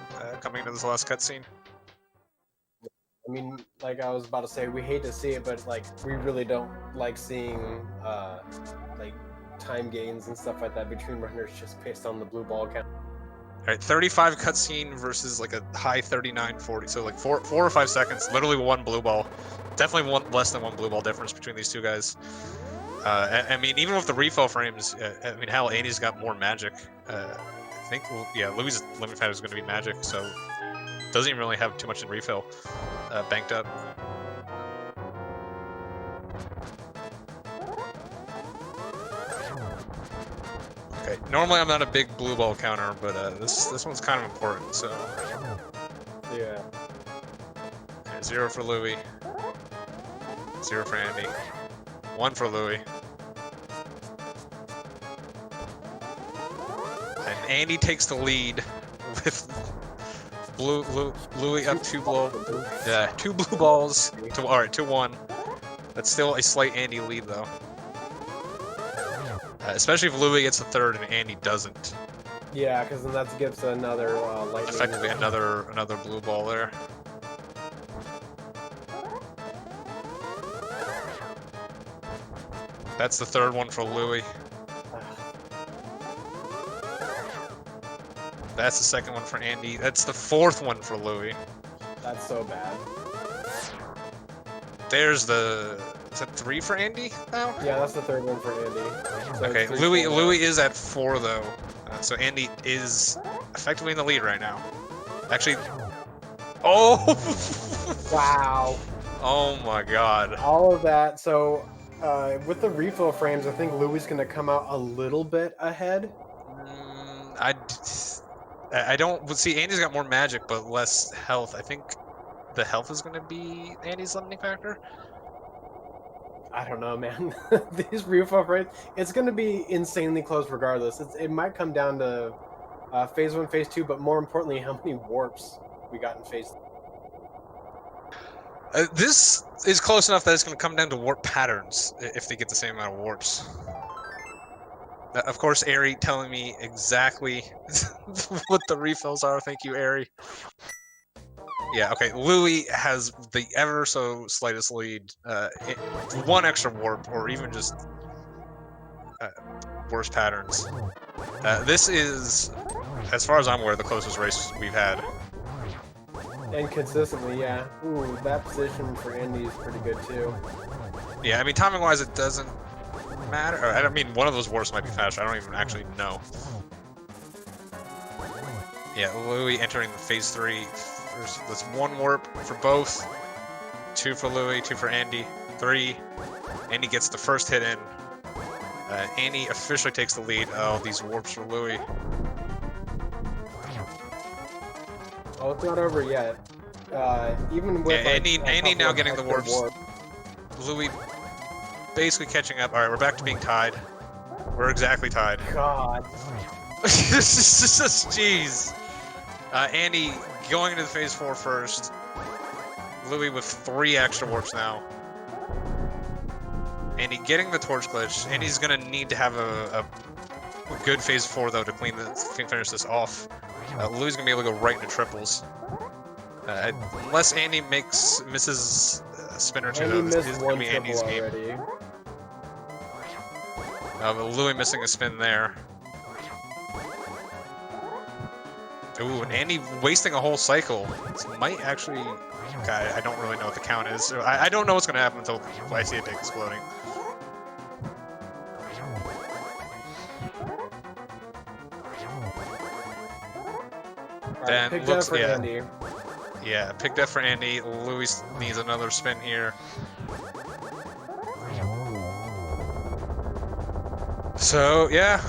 Speaker 1: coming into this last cutscene.
Speaker 2: I mean, like I was about to say, we hate to see it, but like we really don't like seeing like time gains and stuff like that between runners just based on the blue ball count.
Speaker 1: All right, 35 cutscene versus like a high 39-40, so like 4 or 5 seconds, literally one blue ball. Definitely less than one blue ball difference between these two guys. I mean, even with the refill frames, I mean, hell, Andy's got more magic. I think, yeah, Louis' limit pad is going to be magic, so doesn't even really have too much in refill banked up. Okay, normally I'm not a big blue ball counter, but this one's kind of important, so.
Speaker 2: Yeah.
Speaker 1: 0 for Louis. 0 for Andy. 1 for Louis. And Andy takes the lead with Louis up 2 blue balls to 2-1. That's still a slight Andy lead though. Especially if Louis gets the third and Andy doesn't.
Speaker 2: Yeah, because then that gives another lightning.
Speaker 1: Effectively another blue ball there. That's the third one for Louis. That's the second one for Andy. That's the fourth one for Louis.
Speaker 2: That's so bad.
Speaker 1: There's the... Is that 3 for Andy now?
Speaker 2: Yeah, that's the third one for Andy. So
Speaker 1: okay, Louis is at 4 though. So Andy is effectively in the lead right now. Actually... Oh!
Speaker 2: Wow.
Speaker 1: Oh my god.
Speaker 2: All of that. So, with the refill frames, I think Louis is going to come out a little bit ahead.
Speaker 1: I don't see. Andy's got more magic, but less health. I think the health is going to be Andy's limiting factor.
Speaker 2: I don't know, man. These refill frames, it's going to be insanely close regardless. It might come down to phase 1, phase 2, but more importantly, how many warps we got in phase 3.
Speaker 1: This is close enough that it's going to come down to warp patterns if they get the same amount of warps. Of course, Ari telling me exactly what the refills are. Thank you, Ari. Yeah, okay. Louis has the ever so slightest lead. One extra warp, or even just worse patterns. This is, as far as I'm aware, the closest race we've had.
Speaker 2: And consistently, yeah. Ooh, that position for Andy is pretty good too.
Speaker 1: Yeah, I mean, timing-wise, it doesn't matter. I don't mean one of those warps might be faster. I don't even actually know. Yeah, Louis entering the phase 3. That's 1 warp for both. 2 for Louis, 2 for Andy. 3. Andy gets the first hit in. Andy officially takes the lead. Oh, these warps for Louis.
Speaker 2: Oh, it's not over yet. Even with
Speaker 1: Andy now getting the warps. Louis basically catching up. All right, we're back to being tied. We're exactly tied.
Speaker 2: God.
Speaker 1: Jeez. Andy going into the phase 4 first. Louis with 3 extra warps now. Andy getting the torch glitch. Andy's gonna need to have a good phase 4 though to finish this off. Louis is gonna be able to go right into triples. Unless Andy misses a spin or two, though, this is gonna be Andy's game. But Louis missing a spin there. Ooh, and Andy wasting a whole cycle. This might actually... God, I don't really know what the count is. So I don't know what's gonna happen until I see it exploding. Then
Speaker 2: pick
Speaker 1: looks,
Speaker 2: for Andy.
Speaker 1: Yeah, picked up for Andy. Louis needs another spin here. So, yeah.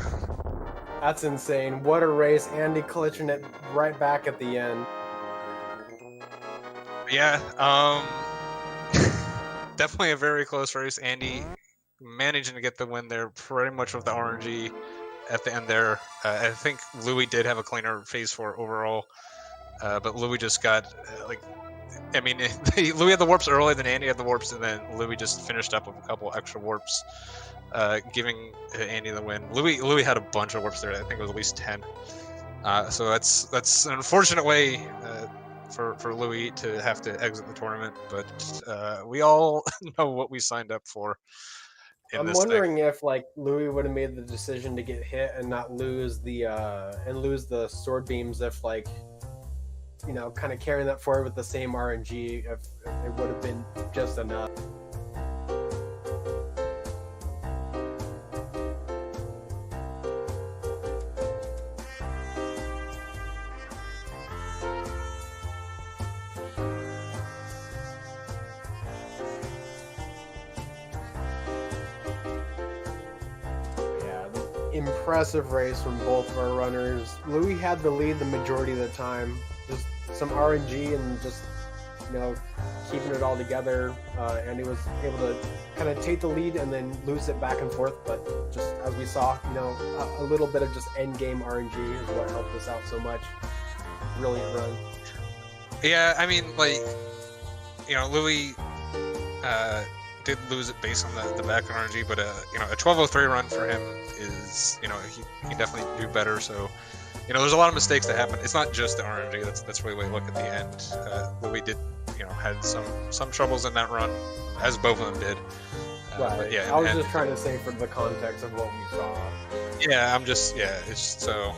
Speaker 2: That's insane. What a race. Andy clutching it right back at the end.
Speaker 1: Yeah, definitely a very close race. Andy managing to get the win there pretty much with the RNG at the end there. I think Louis did have a cleaner phase 4 overall. But Louis just got, I mean, Louis had the warps earlier than Andy had the warps, and then Louis just finished up with a couple extra warps, giving Andy the win. Louis had a bunch of warps there. I think it was at least 10. So that's an unfortunate way for Louis to have to exit the tournament, but we all know what we signed up for.
Speaker 2: I'm wondering if Louis would have made the decision to get hit and not lose the sword beams if kind of carrying that forward with the same RNG, if it would have been just enough. Impressive race from both of our runners. Louis had the lead the majority of the time. Just some RNG and just, keeping it all together. And he was able to kind of take the lead and then lose it back and forth. But just as we saw, a little bit of just end game RNG is what helped us out so much. Brilliant run.
Speaker 1: Yeah, I mean, Louis did lose it based on the back RNG, but a 12:03 run for him is, he can definitely do better. So, there's a lot of mistakes that happen. It's not just the RNG. That's really what we look at the end. Louis did, had some troubles in that run, as both of them did.
Speaker 2: Right.
Speaker 1: But yeah,
Speaker 2: I was just trying to say for the context of what we saw.
Speaker 1: Yeah, it's just so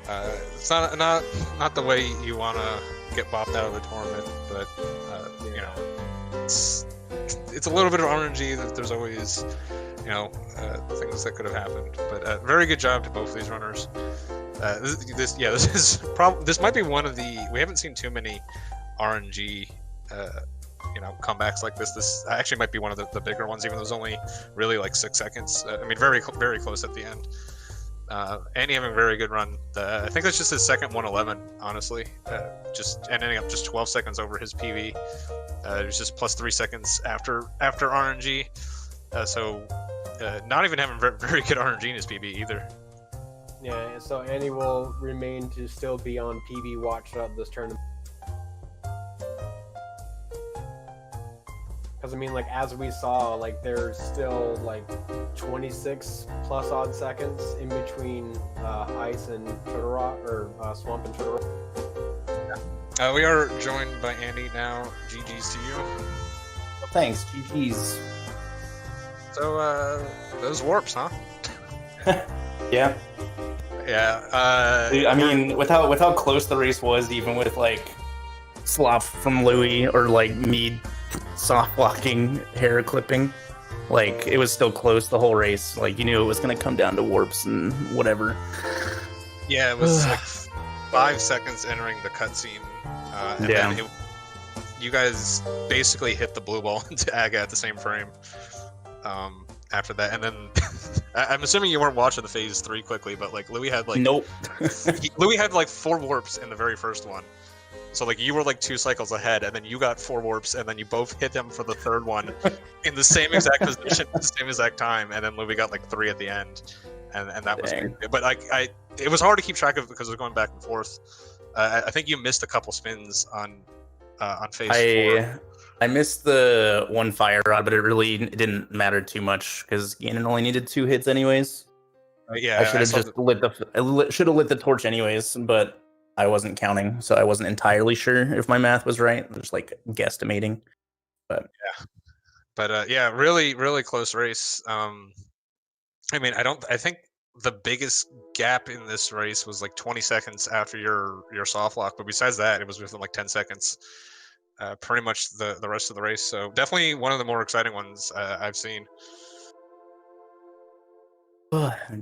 Speaker 1: it's not the way you want to get bopped out of the tournament, but it's a little bit of RNG that there's always, things that could have happened. But very good job to both of these runners. This might be one of the, we haven't seen too many RNG, comebacks like this. This actually might be one of the bigger ones, even though it was only really 6 seconds. I mean, very close at the end. Andy having a very good run. I think that's just his second 111, honestly. Just ending up just 12 seconds over his PB. It was just plus 3 seconds after RNG. So not even having very good RNG in his PB either.
Speaker 2: Yeah, so Andy will remain to still be on PB watch throughout this tournament. Because as we saw, there's still 26 plus odd seconds in between ice and Chotara, or swamp and Chotara.
Speaker 1: We are joined by Andy now. GG's to you.
Speaker 4: Well, thanks, GG's.
Speaker 1: So, those warps, huh?
Speaker 4: Yeah.
Speaker 1: Yeah.
Speaker 4: I mean, with how close the race was, even with like slop from Louis or like me soft blocking hair clipping, like it was still close the whole race. Like you knew it was gonna come down to warps and whatever.
Speaker 1: Yeah, it was like 5 seconds entering the cutscene. And then you guys basically hit the blue ball into Aga at the same frame. After that, and then I'm assuming you weren't watching the phase 3 quickly, but like Louis had like
Speaker 4: Nope.
Speaker 1: Louis had like 4 warps in the very first one. So like you were like 2 cycles ahead, and then you got 4 warps, and then you both hit him for the third one in the same exact position, at the same exact time, and then Louis got like 3 at the end, and that was good. But it was hard to keep track of because it was going back and forth. I think you missed a couple spins on phase 4.
Speaker 4: I missed the one fire rod, but it didn't matter too much because Ganon only needed 2 hits anyways.
Speaker 1: Yeah,
Speaker 4: I should have just lit the torch anyways, but I wasn't counting, so I wasn't entirely sure if my math was right. Just like guesstimating, but
Speaker 1: yeah, really, really close race. I mean, I think the biggest gap in this race was like 20 seconds after your soft lock, but besides that, it was within like 10 seconds. Pretty much the rest of the race. So definitely one of the more exciting ones I've seen.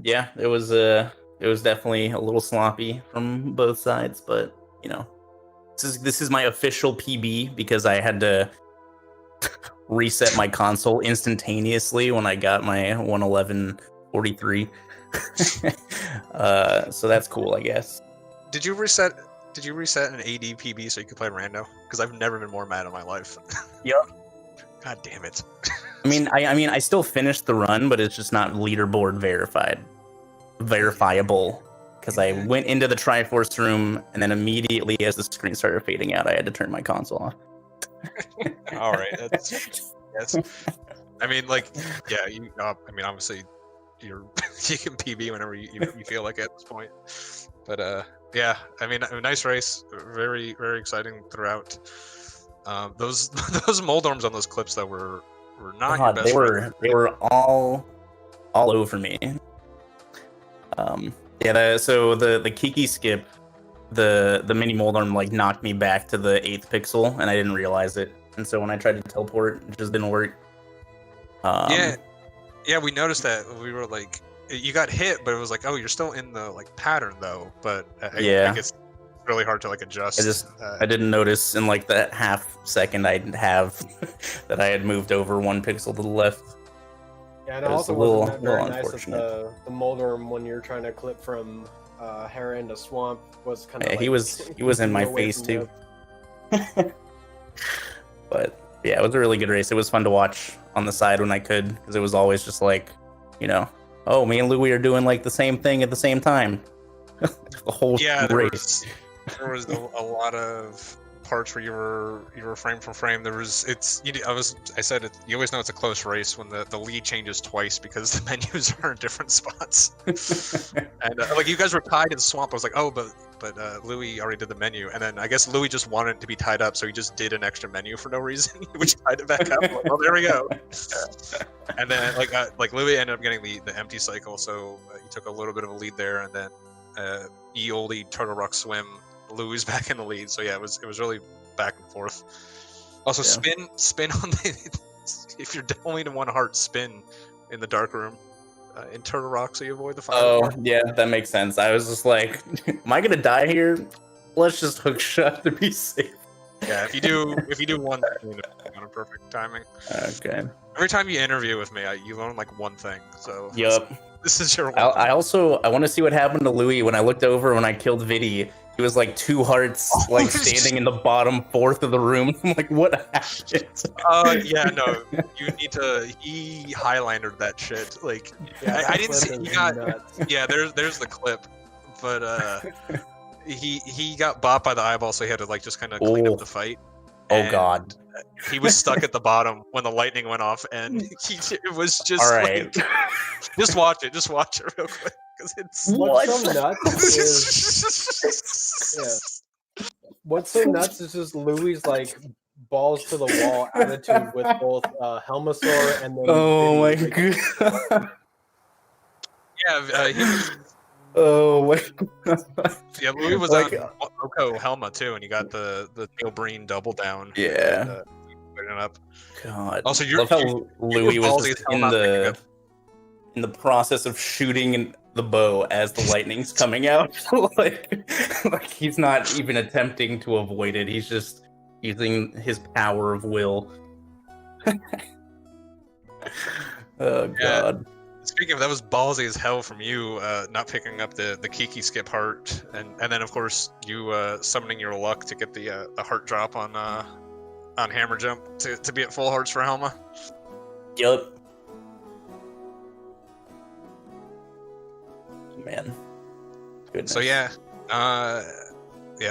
Speaker 4: Yeah, it was definitely a little sloppy from both sides, but you know, this is my official PB because I had to reset my console instantaneously when I got my 111.43. So that's cool, I guess.
Speaker 1: Did you reset an AD PB so you could play rando? Because I've never been more mad in my life.
Speaker 4: Yep.
Speaker 1: God damn it.
Speaker 4: I mean, I still finished the run, but it's just not leaderboard verifiable. Because I went into the Triforce room, and then immediately as the screen started fading out, I had to turn my console off.
Speaker 1: All right. Yes. I mean, like, yeah. I mean, obviously, you can PB whenever you feel like it at this point. But yeah, I mean, a nice race, very, very exciting throughout. Those Moldorms on those clips though were not your best.
Speaker 4: They were all over me. So the Kiki skip, the mini Moldorm like knocked me back to the 8th pixel, and I didn't realize it. And so when I tried to teleport, it just didn't work.
Speaker 1: Yeah, we noticed that. We were like, you got hit, but it was like, oh, you're still in the like pattern though. But I guess it's really hard to like adjust.
Speaker 4: I didn't notice in like that half second I'd have that I had moved over 1 pixel to the left.
Speaker 2: Yeah, and it also wasn't that very nice that the Moldorm when you're trying to clip from Hera into Swamp was kind of like,
Speaker 4: he was in my face too. But yeah, it was a really good race. It was fun to watch on the side when I could, because it was always just like, you know, oh, me and Louis are doing like the same thing at the same time. The whole race.
Speaker 1: There was a lot of parts where you were frame for frame. You always know it's a close race when the lead changes twice because the menus are in different spots. And like you guys were tied in Swamp. I was like, oh, but Louis already did the menu, and then I guess Louis just wanted it to be tied up, so he just did an extra menu for no reason, which tied it back up. Like, oh, there we go. And then like Louis ended up getting the empty cycle, so he took a little bit of a lead there, and then oldie Turtle Rock Swim, Louis back in the lead. So yeah, it was really back and forth. Also, spin on the if you're only to 1 heart, spin in the dark room in Turtle Rock, so you avoid the fire.
Speaker 4: Oh yeah, that makes sense. I was just like, am I gonna die here? Let's just hook shot to be safe.
Speaker 1: Yeah, if you do one thing on a perfect timing.
Speaker 4: Okay.
Speaker 1: Every time you interview with me, you learn like one thing. So
Speaker 4: yep.
Speaker 1: This is your one.
Speaker 4: I want to see what happened to Louis when I looked over when I killed Viddy. He was like 2 hearts, like standing in the bottom 4th of the room. I'm like, what happened?
Speaker 1: Yeah, no, you need to. He highlighted that shit. Like, yeah, I didn't see. Yeah, there's the clip, but he got bopped by the eyeball, so he had to like just kind of clean up the fight.
Speaker 4: Oh God.
Speaker 1: He was stuck at the bottom when the lightning went off, and it was just
Speaker 4: all right.
Speaker 1: Like, just watch it real quick, because it's
Speaker 2: what's so nuts is What's so nuts is just Louis like balls to the wall attitude with both Helmasaur and then
Speaker 4: Oh my
Speaker 2: Vinny, like,
Speaker 4: god.
Speaker 1: Yeah, he was.
Speaker 4: Oh my
Speaker 1: Yeah, Louis was
Speaker 4: Like,
Speaker 1: on Oko Helma too, and you got the Tail Breen double down.
Speaker 4: Yeah.
Speaker 1: Putting it up.
Speaker 4: God.
Speaker 1: Also,
Speaker 4: I love how Louis was
Speaker 1: ballsy
Speaker 4: just
Speaker 1: as hell not picking up.
Speaker 4: in the process of shooting the bow as the lightning's coming out. like he's not even attempting to avoid it. He's just using his power of will. Oh god.
Speaker 1: Speaking of, that was ballsy as hell from you, not picking up the Kiki skip heart, and then of course you summoning your luck to get the heart drop on hammer jump to be at full hearts for Helma.
Speaker 4: Yup. Man. Goodness.
Speaker 1: So yeah,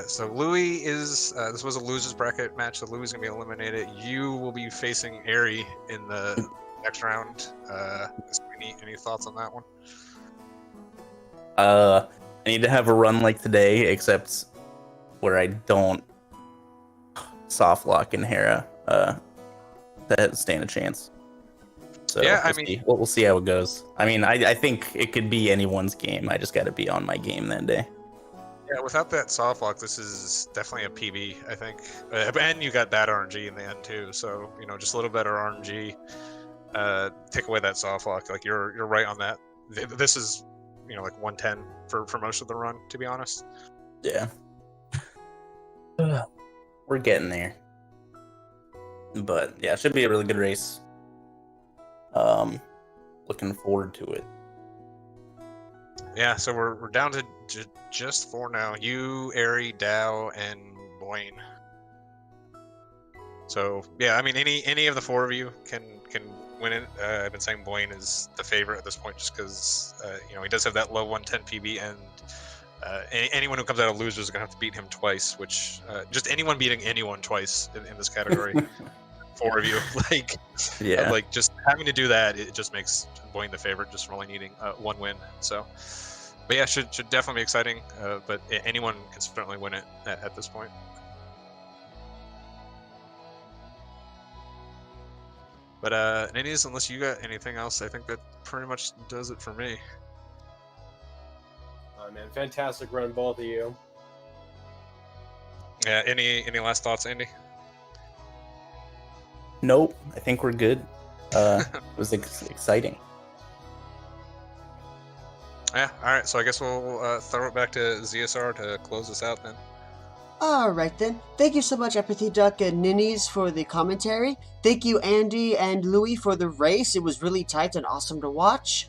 Speaker 1: so Louis is this was a losers bracket match, so Louis is gonna be eliminated. You will be facing Aerie in the next round. Any thoughts on that one?
Speaker 4: I need to have a run like today, except where I don't soft lock in Hera to stand a chance. So
Speaker 1: yeah,
Speaker 4: we'll see how it goes. I mean, I think it could be anyone's game. I just got to be on my game that day.
Speaker 1: Yeah, without that soft lock, this is definitely a PB, I think. And you got bad RNG in the end too, so just a little better RNG. Take away that soft lock. Like you're right on that. This is like 110 for most of the run, to be honest.
Speaker 4: Yeah. We're getting there. But yeah, it should be a really good race. Looking forward to it.
Speaker 1: Yeah, so we're down to just 4 now. You, Aerie, Dow, and Boyne. So yeah, I mean any of the 4 of you can win it. I've been saying Boyne is the favorite at this point, just because he does have that low 110 PB, and anyone who comes out of losers is gonna have to beat him twice. Which just anyone beating anyone twice in this category. 4 of you, like just having to do that, it just makes Boyne the favorite, just from only needing 1 win. So, but yeah, should definitely be exciting. But anyone can certainly win it at this point. But Ninnies, unless you got anything else, I think that pretty much does it for me.
Speaker 2: Oh man, fantastic run, both of you.
Speaker 1: Yeah. Any last thoughts, Andy?
Speaker 4: Nope. I think we're good. It was exciting.
Speaker 1: Yeah. All right. So I guess we'll throw it back to ZSR to close this out then.
Speaker 3: Alright then, thank you so much Apathy Duck and Ninnies for the commentary. Thank you Andy and Louis for the race, it was really tight and awesome to watch.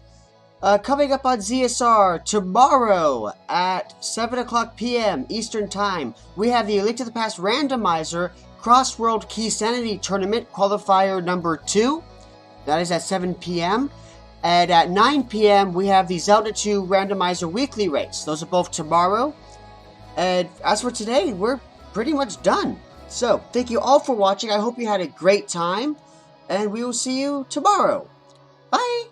Speaker 3: Coming up on ZSR tomorrow at 7 o'clock p.m. Eastern Time, we have the Link to the Past Randomizer Cross-World Key Sanity Tournament Qualifier number 2. That is at 7 p.m. And at 9 p.m. we have the Zelda 2 Randomizer Weekly Race. Those are both tomorrow. And as for today, we're pretty much done. So, thank you all for watching. I hope you had a great time. And we will see you tomorrow. Bye!